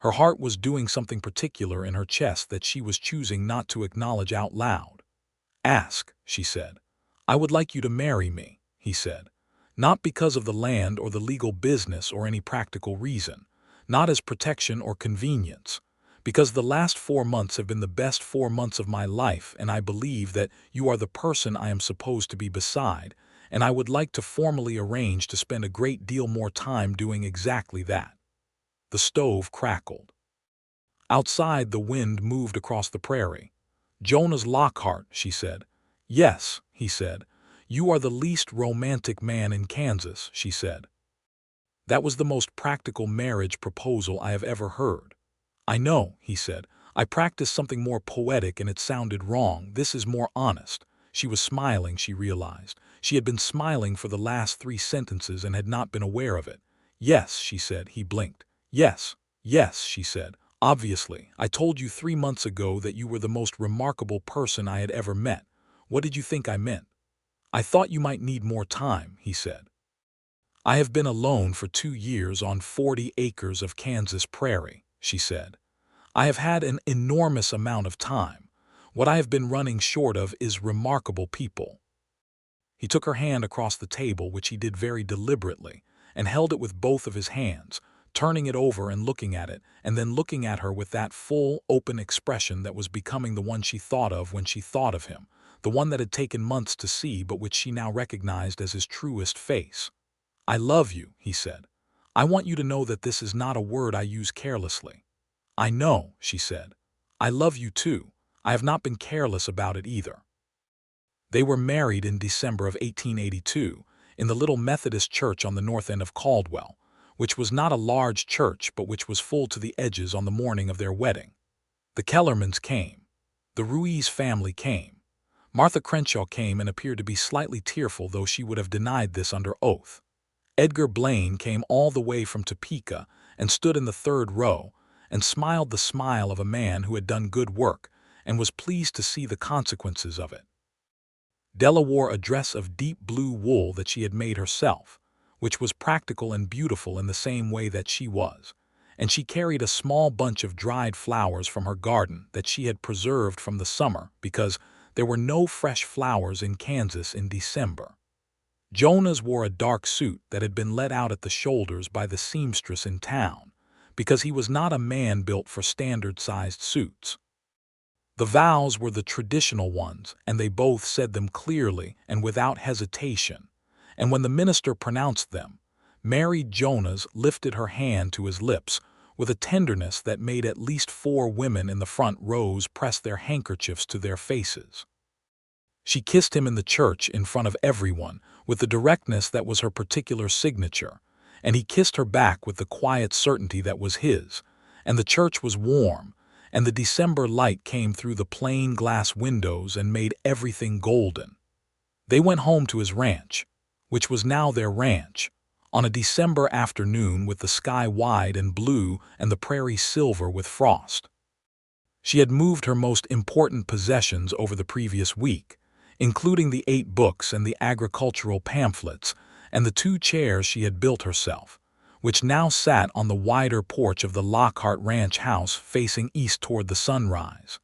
A: Her heart was doing something particular in her chest that she was choosing not to acknowledge out loud. "Ask," she said. "I would like you to marry me," he said. "Not because of the land or the legal business or any practical reason, not as protection or convenience, because the last 4 months have been the best 4 months of my life, and I believe that you are the person I am supposed to be beside, and I would like to formally arrange to spend a great deal more time doing exactly that." The stove crackled. Outside, the wind moved across the prairie. "Jonas Lockhart," she said. "Yes," he said. "You are the least romantic man in Kansas," she said. "That was the most practical marriage proposal I have ever heard." "I know," he said. "I practiced something more poetic and it sounded wrong. This is more honest." She was smiling, she realized. She had been smiling for the last 3 sentences and had not been aware of it. "Yes," she said. He blinked. "Yes, yes," she said. "Obviously. I told you 3 months ago that you were the most remarkable person I had ever met. What did you think I meant?" "I thought you might need more time," he said. "I have been alone for 2 years on 40 acres of Kansas prairie," she said. "I have had an enormous amount of time. What I have been running short of is remarkable people." He took her hand across the table, which he did very deliberately, and held it with both of his hands, turning it over and looking at it, and then looking at her with that full, open expression that was becoming the one she thought of when she thought of him, the one that had taken months to see but which she now recognized as his truest face. "I love you," he said. "I want you to know that this is not a word I use carelessly." "I know," she said. "I love you too. I have not been careless about it either." They were married in December of 1882 in the little Methodist church on the north end of Caldwell, which was not a large church but which was full to the edges on the morning of their wedding. The Kellermans came. The Ruiz family came. Martha Crenshaw came and appeared to be slightly tearful, though she would have denied this under oath. Edgar Blaine came all the way from Topeka and stood in the 3rd row and smiled the smile of a man who had done good work and was pleased to see the consequences of it. Della wore a dress of deep blue wool that she had made herself, which was practical and beautiful in the same way that she was, and she carried a small bunch of dried flowers from her garden that she had preserved from the summer because there were no fresh flowers in Kansas in December. Jonas wore a dark suit that had been let out at the shoulders by the seamstress in town, because he was not a man built for standard-sized suits. The vows were the traditional ones, and they both said them clearly and without hesitation, and when the minister pronounced them, Mary Jonas lifted her hand to his lips with a tenderness that made at least 4 women in the front rows press their handkerchiefs to their faces. She kissed him in the church in front of everyone with the directness that was her particular signature, and he kissed her back with the quiet certainty that was his, and the church was warm, and the December light came through the plain glass windows and made everything golden. They went home to his ranch, which was now their ranch, on a December afternoon with the sky wide and blue and the prairie silver with frost. She had moved her most important possessions over the previous week, including the 8 books and the agricultural pamphlets and the 2 chairs she had built herself, which now sat on the wider porch of the Lockhart ranch house facing east toward the sunrise.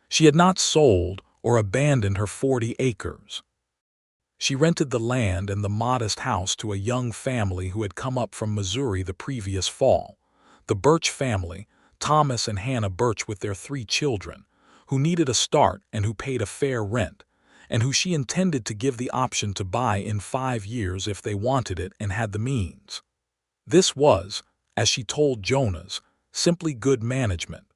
A: She had not sold or abandoned her 40 acres. She rented the land and the modest house to a young family who had come up from Missouri the previous fall, the Birch family, Thomas and Hannah Birch with their 3 children, who needed a start and who paid a fair rent, and who she intended to give the option to buy in 5 years if they wanted it and had the means. This was, as she told Jonas, simply good management.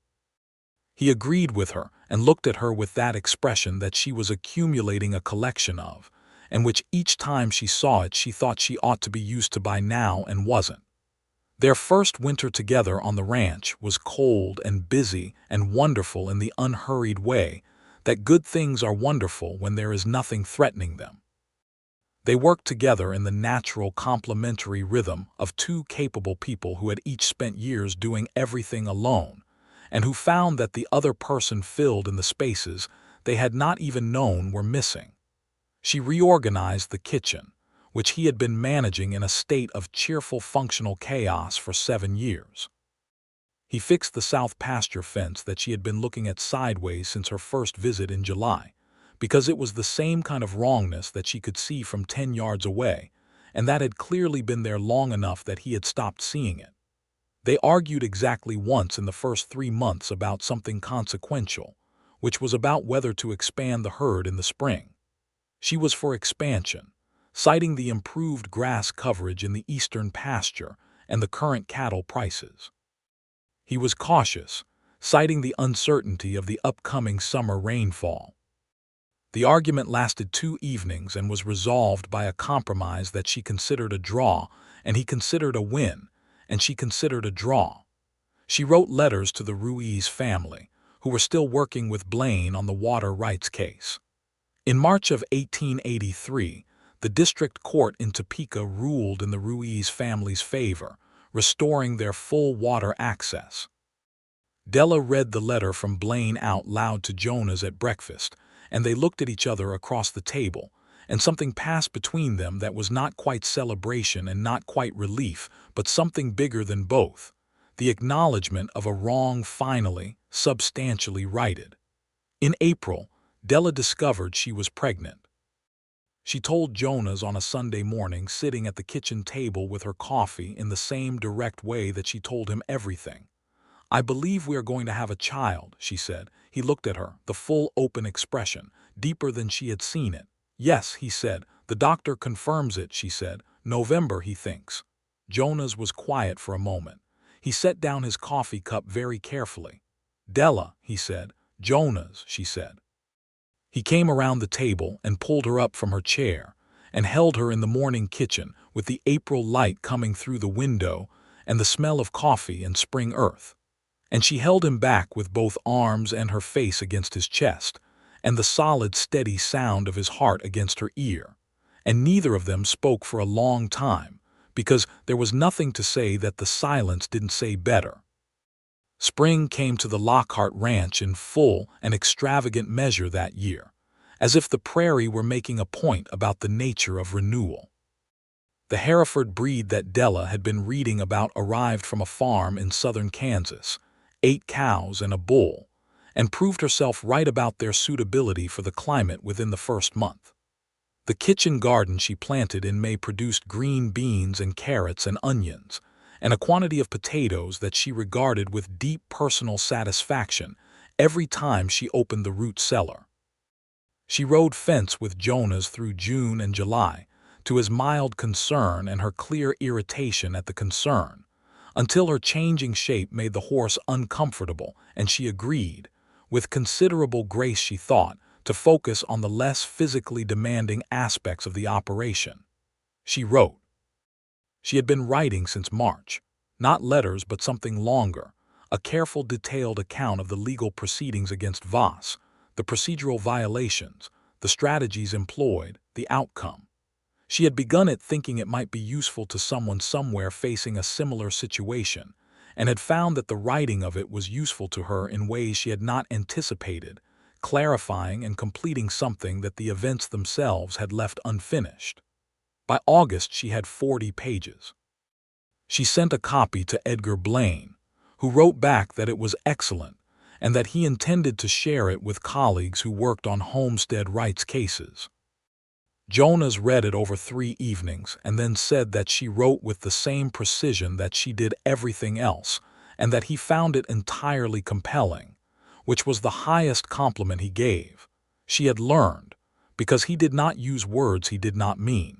A: He agreed with her and looked at her with that expression that she was accumulating a collection of, and which each time she saw it she thought she ought to be used to by now and wasn't. Their first winter together on the ranch was cold and busy and wonderful in the unhurried way that good things are wonderful when there is nothing threatening them. They worked together in the natural complementary rhythm of 2 capable people who had each spent years doing everything alone, and who found that the other person filled in the spaces they had not even known were missing. She reorganized the kitchen, which he had been managing in a state of cheerful functional chaos for 7 years. He fixed the south pasture fence that she had been looking at sideways since her first visit in July, because it was the same kind of wrongness that she could see from 10 yards away, and that had clearly been there long enough that he had stopped seeing it. They argued exactly once in the first 3 months about something consequential, which was about whether to expand the herd in the spring. She was for expansion, citing the improved grass coverage in the eastern pasture and the current cattle prices. He was cautious, citing the uncertainty of the upcoming summer rainfall. The argument lasted 2 evenings and was resolved by a compromise that she considered a draw and he considered a win, and she considered a draw. She wrote letters to the Ruiz family, who were still working with Blaine on the water rights case. In March of 1883, the district court in Topeka ruled in the Ruiz family's favor, restoring their full water access. Della read the letter from Blaine out loud to Jonas at breakfast, and they looked at each other across the table, and something passed between them that was not quite celebration and not quite relief, but something bigger than both, the acknowledgement of a wrong finally, substantially righted. In April, Della discovered she was pregnant. She told Jonas on a Sunday morning, sitting at the kitchen table with her coffee in the same direct way that she told him everything. "I believe we are going to have a child," she said. He looked at her, the full open expression, deeper than she had seen it. "Yes," he said. "The doctor confirms it," she said. "November, he thinks." Jonas was quiet for a moment. He set down his coffee cup very carefully. "Della," he said. "Jonas," she said. He came around the table and pulled her up from her chair and held her in the morning kitchen with the April light coming through the window and the smell of coffee and spring earth. And she held him back with both arms and her face against his chest, and the solid, steady sound of his heart against her ear. And neither of them spoke for a long time, because there was nothing to say that the silence didn't say better. Spring came to the Lockhart ranch in full and extravagant measure that year, as if the prairie were making a point about the nature of renewal. The Hereford breed that Della had been reading about arrived from a farm in southern Kansas, 8 cows and a bull, and proved herself right about their suitability for the climate within the first month. The kitchen garden she planted in May produced green beans and carrots and onions, and a quantity of potatoes that she regarded with deep personal satisfaction every time she opened the root cellar. She rode fence with Jonas through June and July, to his mild concern and her clear irritation at the concern, until her changing shape made the horse uncomfortable, and she agreed, with considerable grace she thought, to focus on the less physically demanding aspects of the operation. She wrote. She had been writing since March, not letters but something longer, a careful detailed account of the legal proceedings against Voss, the procedural violations, the strategies employed, the outcome. She had begun it thinking it might be useful to someone somewhere facing a similar situation, and had found that the writing of it was useful to her in ways she had not anticipated, clarifying and completing something that the events themselves had left unfinished. By August, she had 40 pages. She sent a copy to Edgar Blaine, who wrote back that it was excellent and that he intended to share it with colleagues who worked on homestead rights cases. Jonas read it over 3 evenings and then said that she wrote with the same precision that she did everything else, and that he found it entirely compelling, which was the highest compliment he gave. She had learned, because he did not use words he did not mean.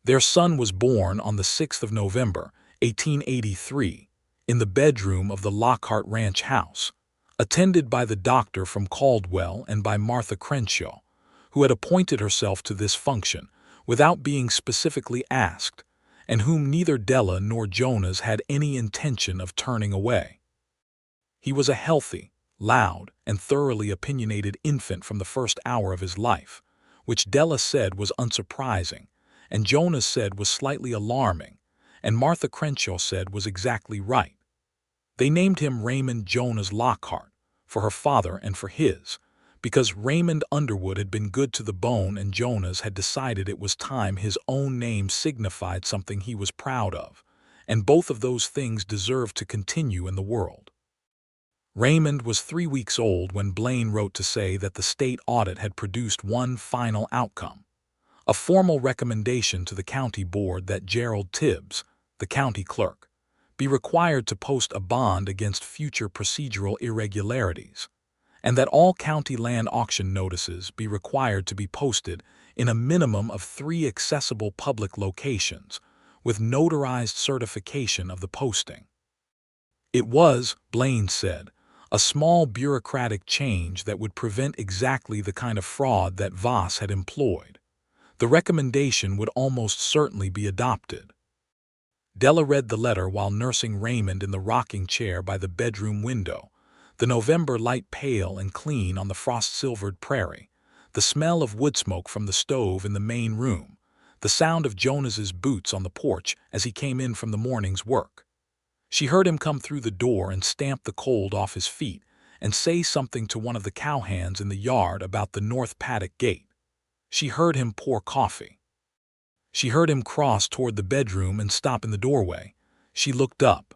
A: Their son was born on the 6th of November, 1883, in the bedroom of the Lockhart Ranch house, attended by the doctor from Caldwell and by Martha Crenshaw, who had appointed herself to this function without being specifically asked, and whom neither Della nor Jonas had any intention of turning away. He was a healthy, loud, and thoroughly opinionated infant from the first hour of his life, which Della said was unsurprising, and Jonas said was slightly alarming, and Martha Crenshaw said was exactly right. They named him Raymond Jonas Lockhart, for her father and for his, because Raymond Underwood had been good to the bone and Jonas had decided it was time his own name signified something he was proud of, and both of those things deserved to continue in the world. Raymond was 3 weeks old when Blaine wrote to say that the state audit had produced one final outcome, a formal recommendation to the county board that Gerald Tibbs, the county clerk, be required to post a bond against future procedural irregularities, and that all county land auction notices be required to be posted in a minimum of 3 accessible public locations, with notarized certification of the posting. It was, Blaine said, a small bureaucratic change that would prevent exactly the kind of fraud that Voss had employed. The recommendation would almost certainly be adopted. Della read the letter while nursing Raymond in the rocking chair by the bedroom window, the November light pale and clean on the frost-silvered prairie, the smell of wood smoke from the stove in the main room, the sound of Jonas's boots on the porch as he came in from the morning's work. She heard him come through the door and stamp the cold off his feet and say something to one of the cowhands in the yard about the north paddock gate. She heard him pour coffee. She heard him cross toward the bedroom and stop in the doorway. She looked up.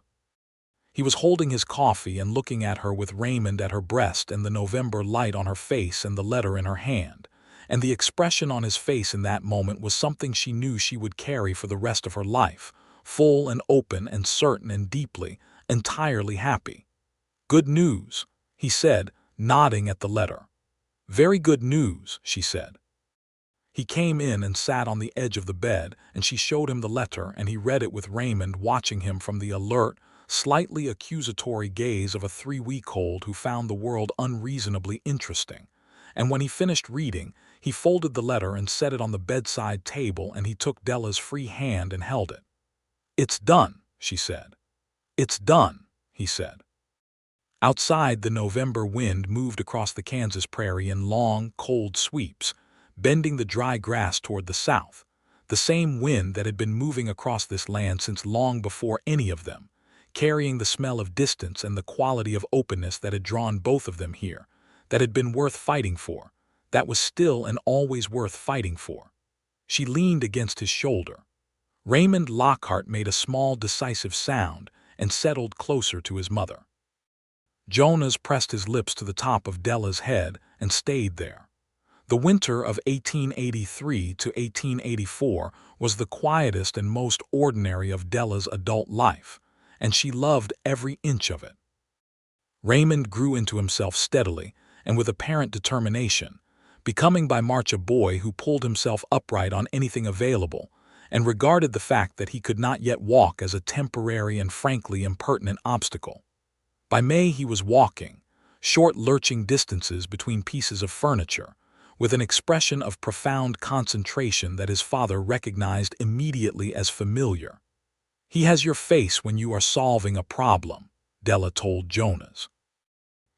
A: He was holding his coffee and looking at her with Raymond at her breast and the November light on her face and the letter in her hand, and the expression on his face in that moment was something she knew she would carry for the rest of her life, full and open and certain and deeply, entirely happy. "Good news," he said, nodding at the letter. "Very good news," she said. He came in and sat on the edge of the bed, and she showed him the letter, and he read it with Raymond watching him from the alert, slightly accusatory gaze of a 3-week-old who found the world unreasonably interesting. And when he finished reading, he folded the letter and set it on the bedside table, and he took Della's free hand and held it. "It's done," she said. "It's done," he said. Outside, the November wind moved across the Kansas prairie in long, cold sweeps, bending the dry grass toward the south, the same wind that had been moving across this land since long before any of them, carrying the smell of distance and the quality of openness that had drawn both of them here, that had been worth fighting for, that was still and always worth fighting for. She leaned against his shoulder. Raymond Lockhart made a small, decisive sound and settled closer to his mother. Jonas pressed his lips to the top of Della's head and stayed there. The winter of 1883 to 1884 was the quietest and most ordinary of Della's adult life, and she loved every inch of it. Raymond grew into himself steadily and with apparent determination, becoming by March a boy who pulled himself upright on anything available and regarded the fact that he could not yet walk as a temporary and frankly impertinent obstacle. By May he was walking, short lurching distances between pieces of furniture, with an expression of profound concentration that his father recognized immediately as familiar. "He has your face when you are solving a problem," Della told Jonas.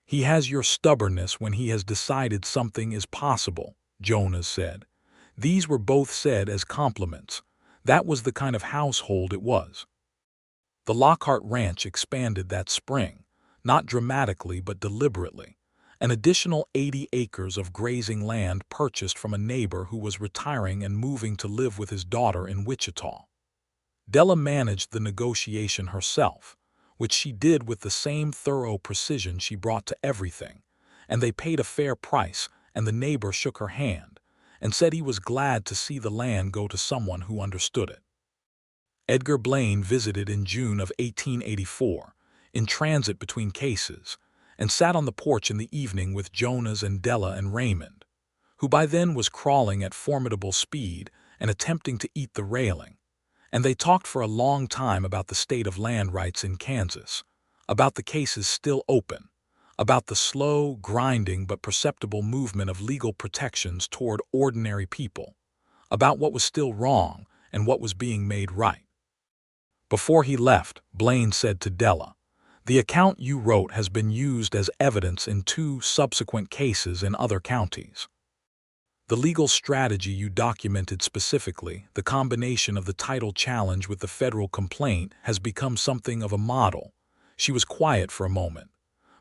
A: "He has your stubbornness when he has decided something is possible," Jonas said. These were both said as compliments. That was the kind of household it was. The Lockhart Ranch expanded that spring, not dramatically but deliberately. An additional 80 acres of grazing land purchased from a neighbor who was retiring and moving to live with his daughter in Wichita. Della managed the negotiation herself, which she did with the same thorough precision she brought to everything, and they paid a fair price, and the neighbor shook her hand and said he was glad to see the land go to someone who understood it. Edgar Blaine visited in June of 1884, in transit between cases, and sat on the porch in the evening with Jonas and Della and Raymond, who by then was crawling at formidable speed and attempting to eat the railing, and they talked for a long time about the state of land rights in Kansas, about the cases still open, about the slow, grinding but perceptible movement of legal protections toward ordinary people, about what was still wrong and what was being made right. Before he left, Blaine said to Della, "The account you wrote has been used as evidence in 2 subsequent cases in other counties. The legal strategy you documented specifically, the combination of the title challenge with the federal complaint, has become something of a model." She was quiet for a moment.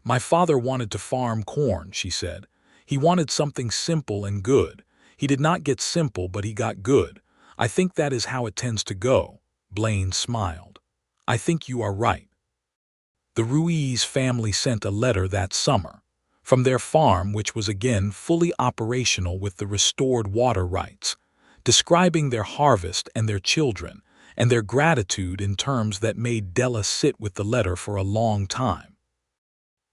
A: "My father wanted to farm corn," she said. "He wanted something simple and good. He did not get simple, but he got good. I think that is how it tends to go." Blaine smiled. "I think you are right." The Ruiz family sent a letter that summer, from their farm, which was again fully operational with the restored water rights, describing their harvest and their children, and their gratitude in terms that made Della sit with the letter for a long time.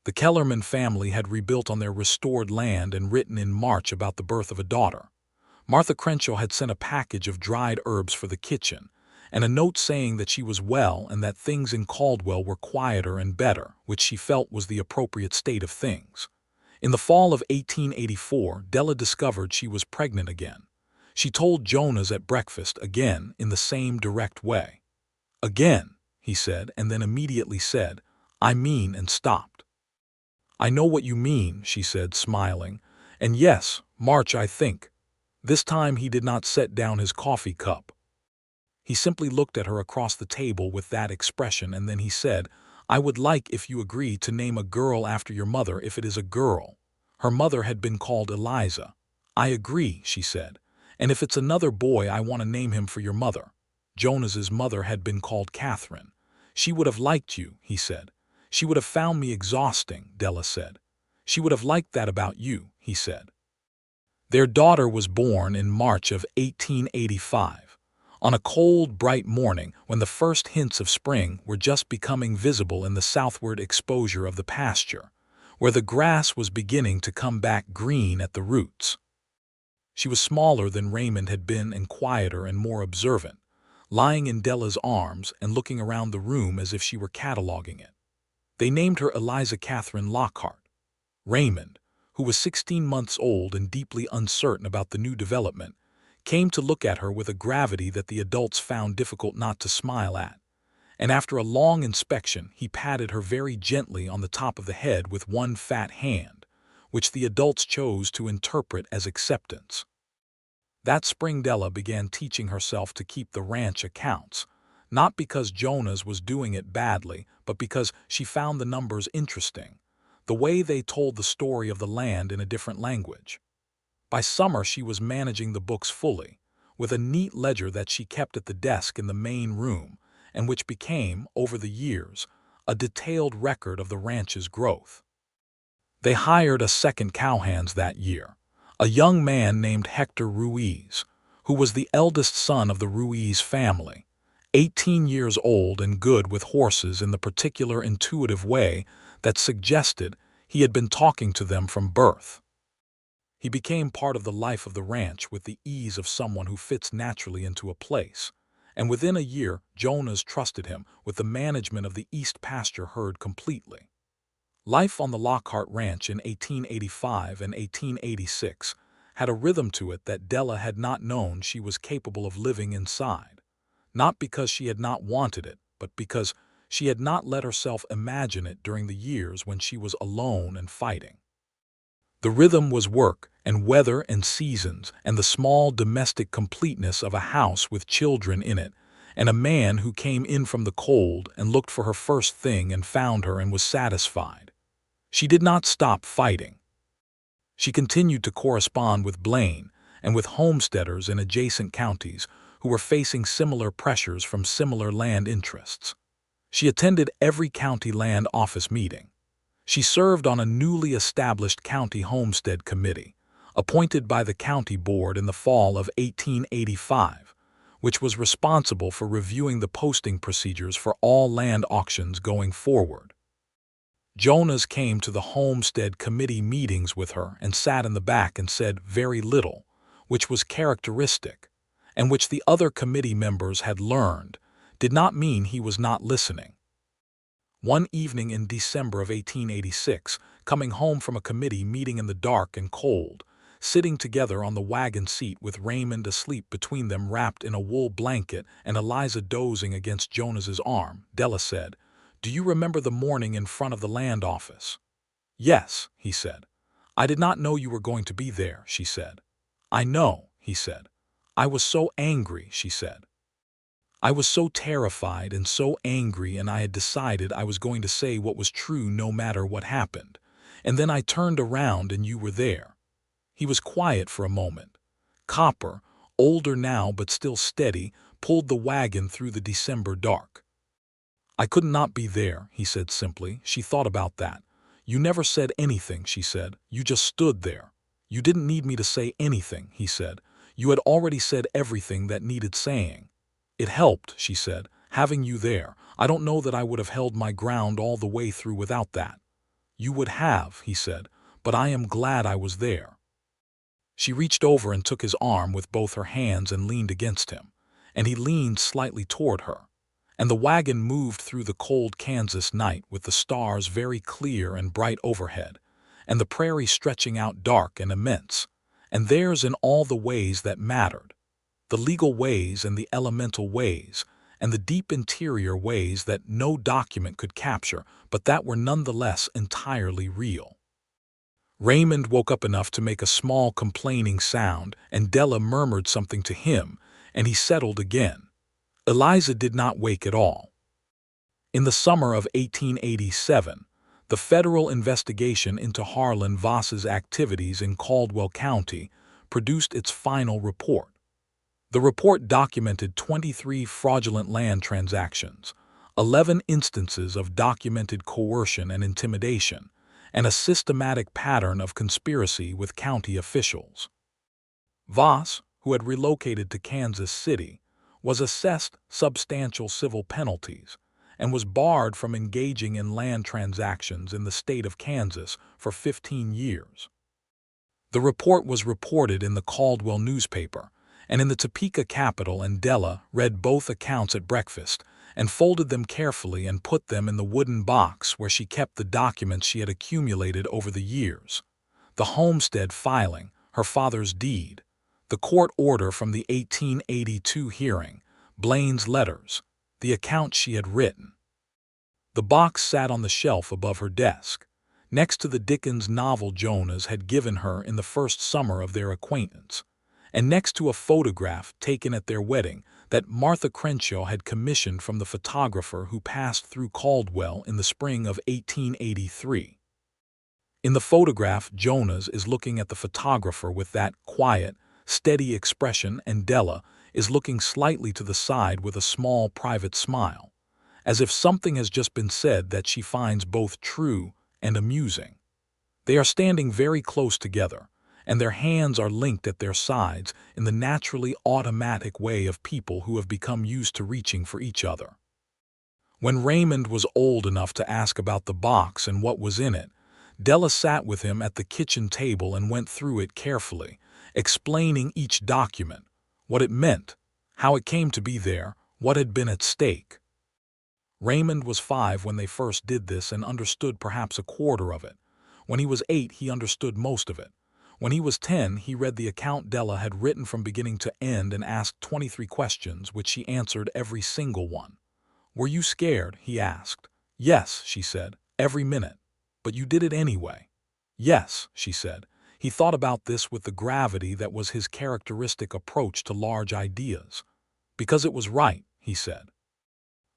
A: The Kellerman family had rebuilt on their restored land and written in March about the birth of a daughter. Martha Crenshaw had sent a package of dried herbs for the kitchen, and a note saying that she was well and that things in Caldwell were quieter and better, which she felt was the appropriate state of things. In the fall of 1884, Della discovered she was pregnant again. She told Jonas at breakfast again in the same direct way. "Again," he said, and then immediately said, "I mean," and stopped. "I know what you mean," she said, smiling. "And yes, March, I think." This time he did not set down his coffee cup. He simply looked at her across the table with that expression, and then he said, "I would like, if you agree, to name a girl after your mother if it is a girl. Her mother had been called Eliza." "I agree," she said. "And if it's another boy, I want to name him for your mother." Jonas's mother had been called Catherine. "She would have liked you," he said. "She would have found me exhausting," Della said. "She would have liked that about you," he said. Their daughter was born in March of 1885, on a cold, bright morning when the first hints of spring were just becoming visible in the southward exposure of the pasture, where the grass was beginning to come back green at the roots. She was smaller than Raymond had been and quieter and more observant, lying in Della's arms and looking around the room as if she were cataloging it. They named her Eliza Catherine Lockhart. Raymond, who was 16 months old and deeply uncertain about the new development, came to look at her with a gravity that the adults found difficult not to smile at, and after a long inspection he patted her very gently on the top of the head with one fat hand, which the adults chose to interpret as acceptance. That spring Della began teaching herself to keep the ranch accounts, not because Jonas was doing it badly, but because she found the numbers interesting, the way they told the story of the land in a different language. By summer she was managing the books fully, with a neat ledger that she kept at the desk in the main room, and which became, over the years, a detailed record of the ranch's growth. They hired a second cowhands that year, a young man named Hector Ruiz, who was the eldest son of the Ruiz family, 18 years old and good with horses in the particular intuitive way that suggested he had been talking to them from birth. He became part of the life of the ranch with the ease of someone who fits naturally into a place, and within a year Jonas trusted him with the management of the East pasture herd completely. Life on the Lockhart Ranch in 1885 and 1886 had a rhythm to it that Della had not known she was capable of living inside, not because she had not wanted it, but because she had not let herself imagine it during the years when she was alone and fighting. The rhythm was work and weather and seasons and the small domestic completeness of a house with children in it, and a man who came in from the cold and looked for her first thing and found her and was satisfied. She did not stop fighting. She continued to correspond with Blaine and with homesteaders in adjacent counties who were facing similar pressures from similar land interests. She attended every county land office meeting. She served on a newly established county homestead committee, appointed by the county board in the fall of 1885, which was responsible for reviewing the posting procedures for all land auctions going forward. Jonas came to the homestead committee meetings with her and sat in the back and said very little, which was characteristic, and which the other committee members had learned, did not mean he was not listening. One evening in December of 1886, coming home from a committee meeting in the dark and cold, sitting together on the wagon seat with Raymond asleep between them wrapped in a wool blanket and Eliza dozing against Jonas's arm, Della said, "Do you remember the morning in front of the land office?" "Yes," he said. "I did not know you were going to be there," she said. "I know," he said. "I was so angry," she said. "I was so terrified and so angry, and I had decided I was going to say what was true no matter what happened. And then I turned around and you were there." He was quiet for a moment. Copper, older now but still steady, pulled the wagon through the December dark. "I could not be there," he said simply. "She thought about that. You never said anything," she said. "You just stood there. You didn't need me to say anything," he said. "You had already said everything that needed saying. It helped," she said, "having you there. I don't know that I would have held my ground all the way through without that." "You would have," he said, "but I am glad I was there." She reached over and took his arm with both her hands and leaned against him, and he leaned slightly toward her. And the wagon moved through the cold Kansas night with the stars very clear and bright overhead, and the prairie stretching out dark and immense, and theirs in all the ways that mattered, the legal ways and the elemental ways, and the deep interior ways that no document could capture, but that were nonetheless entirely real. Raymond woke up enough to make a small complaining sound, and Della murmured something to him, and he settled again. Eliza did not wake at all. In the summer of 1887, the federal investigation into Harlan Voss's activities in Caldwell County produced its final report. The report documented 23 fraudulent land transactions, 11 instances of documented coercion and intimidation, and a systematic pattern of conspiracy with county officials. Voss, who had relocated to Kansas City, was assessed substantial civil penalties and was barred from engaging in land transactions in the state of Kansas for 15 years. The report was reported in the Caldwell newspaper and in the Topeka Capital, and Della read both accounts at breakfast and folded them carefully and put them in the wooden box where she kept the documents she had accumulated over the years: the homestead filing, her father's deed, the court order from the 1882 hearing, Blaine's letters, the account she had written. The box sat on the shelf above her desk, next to the Dickens novel Jonas had given her in the first summer of their acquaintance, and next to a photograph taken at their wedding that Martha Crenshaw had commissioned from the photographer who passed through Caldwell in the spring of 1883. In the photograph, Jonas is looking at the photographer with that quiet, steady expression, and Della is looking slightly to the side with a small private smile, as if something has just been said that she finds both true and amusing. They are standing very close together, and their hands are linked at their sides in the naturally automatic way of people who have become used to reaching for each other. When Raymond was old enough to ask about the box and what was in it, Della sat with him at the kitchen table and went through it carefully, explaining each document, what it meant, how it came to be there, what had been at stake. Raymond was 5 when they first did this and understood perhaps a quarter of it. When he was 8, he understood most of it. When he was 10, he read the account Della had written from beginning to end and asked 23 questions, which she answered every single one. "Were you scared?" he asked. "Yes," she said, "every minute." "But you did it anyway." "Yes," she said, He thought about this with the gravity that was his characteristic approach to large ideas. "Because it was right," he said.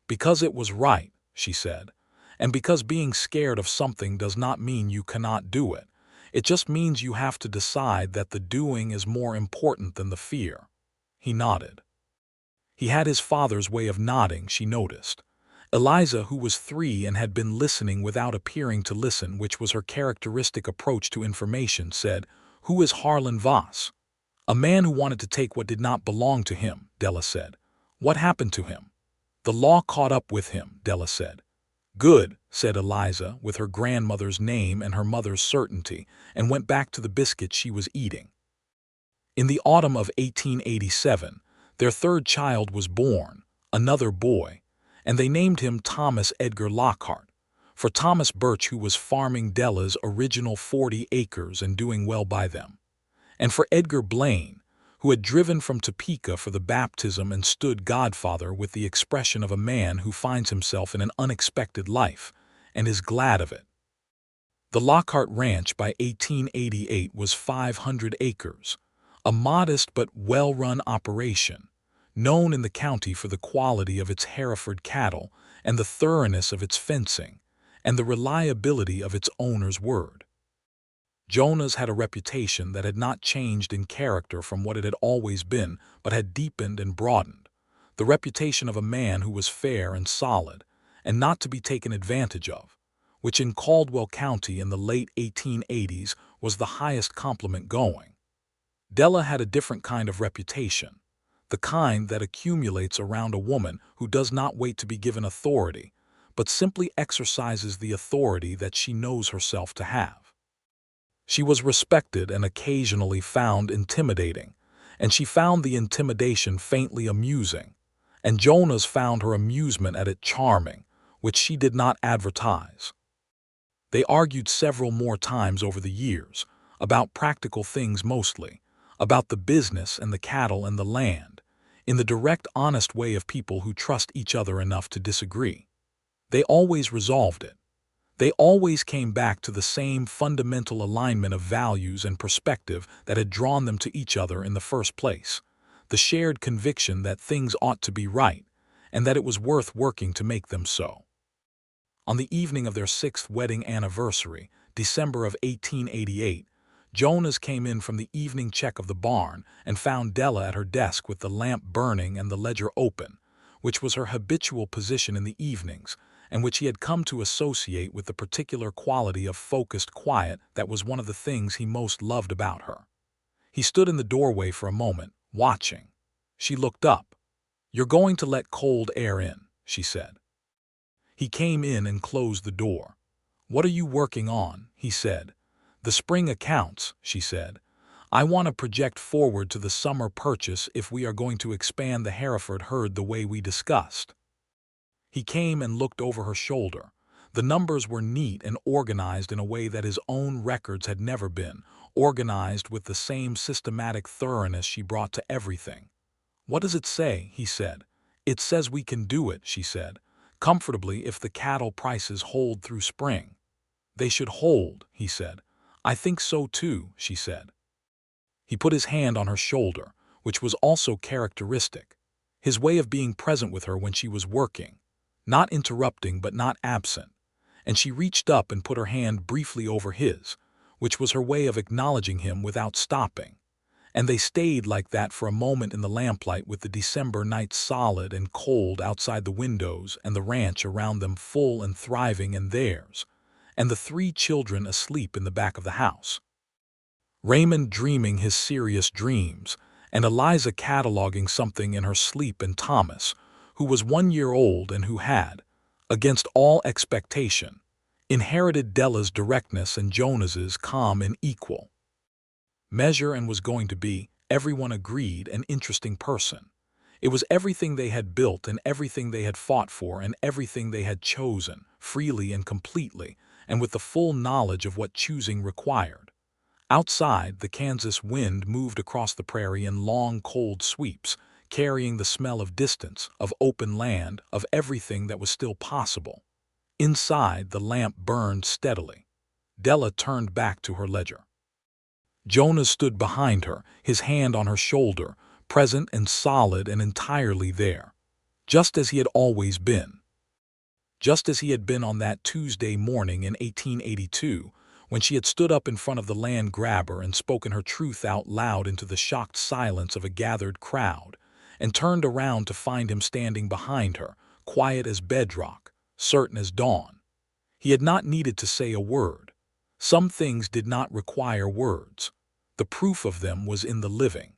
A: "Because it was right," she said. "And because being scared of something does not mean you cannot do it. It just means you have to decide that the doing is more important than the fear." He nodded. He had his father's way of nodding, she noticed. Eliza, who was 3 and had been listening without appearing to listen, which was her characteristic approach to information, said, "Who is Harlan Voss?" "A man who wanted to take what did not belong to him," Della said. "What happened to him?" "The law caught up with him," Della said. "Good," said Eliza, with her grandmother's name and her mother's certainty, and went back to the biscuit she was eating. In the autumn of 1887, their third child was born, another boy, and they named him Thomas Edgar Lockhart, for Thomas Birch, who was farming Della's original 40 acres and doing well by them, and for Edgar Blaine, who had driven from Topeka for the baptism and stood godfather with the expression of a man who finds himself in an unexpected life and is glad of it. The Lockhart Ranch by 1888 was 500 acres, a modest but well-run operation, known in the county for the quality of its Hereford cattle and the thoroughness of its fencing, and the reliability of its owner's word. Jonas had a reputation that had not changed in character from what it had always been, but had deepened and broadened, the reputation of a man who was fair and solid, and not to be taken advantage of, which in Caldwell County in the late 1880s was the highest compliment going. Della had a different kind of reputation, the kind that accumulates around a woman who does not wait to be given authority, but simply exercises the authority that she knows herself to have. She was respected and occasionally found intimidating, and she found the intimidation faintly amusing, and Jonas found her amusement at it charming, which she did not advertise. They argued several more times over the years, about practical things mostly, about the business and the cattle and the land, in the direct, honest way of people who trust each other enough to disagree. They always resolved it. They always came back to the same fundamental alignment of values and perspective that had drawn them to each other in the first place, the shared conviction that things ought to be right, and that it was worth working to make them so. On the evening of their 6th wedding anniversary, December of 1888, Jonas came in from the evening check of the barn and found Della at her desk with the lamp burning and the ledger open, which was her habitual position in the evenings, and which he had come to associate with the particular quality of focused quiet that was one of the things he most loved about her. He stood in the doorway for a moment, watching. She looked up. "You're going to let cold air in," she said. He came in and closed the door. "What are you working on?" he said. "The spring accounts," she said. "I want to project forward to the summer purchase if we are going to expand the Hereford herd the way we discussed." He came and looked over her shoulder. The numbers were neat and organized in a way that his own records had never been, organized with the same systematic thoroughness she brought to everything. "What does it say?" he said. "It says we can do it," she said, "comfortably if the cattle prices hold through spring." "They should hold," he said. "I think so too," she said. He put his hand on her shoulder, which was also characteristic, his way of being present with her when she was working, not interrupting but not absent, and she reached up and put her hand briefly over his, which was her way of acknowledging him without stopping, and they stayed like that for a moment in the lamplight with the December night solid and cold outside the windows and the ranch around them full and thriving and theirs, and the 3 children asleep in the back of the house. Raymond dreaming his serious dreams, and Eliza cataloging something in her sleep, and Thomas, who was 1 year old and who had, against all expectation, inherited Della's directness and Jonas's calm in equal measure and was going to be, everyone agreed, an interesting person. It was everything they had built and everything they had fought for and everything they had chosen, freely and completely, and with the full knowledge of what choosing required. Outside, the Kansas wind moved across the prairie in long, cold sweeps, carrying the smell of distance, of open land, of everything that was still possible. Inside, the lamp burned steadily. Della turned back to her ledger. Jonas stood behind her, his hand on her shoulder, present and solid and entirely there, just as he had always been. Just as he had been on that Tuesday morning in 1882, when she had stood up in front of the land grabber and spoken her truth out loud into the shocked silence of a gathered crowd, and turned around to find him standing behind her, quiet as bedrock, certain as dawn. He had not needed to say a word. Some things did not require words. The proof of them was in the living.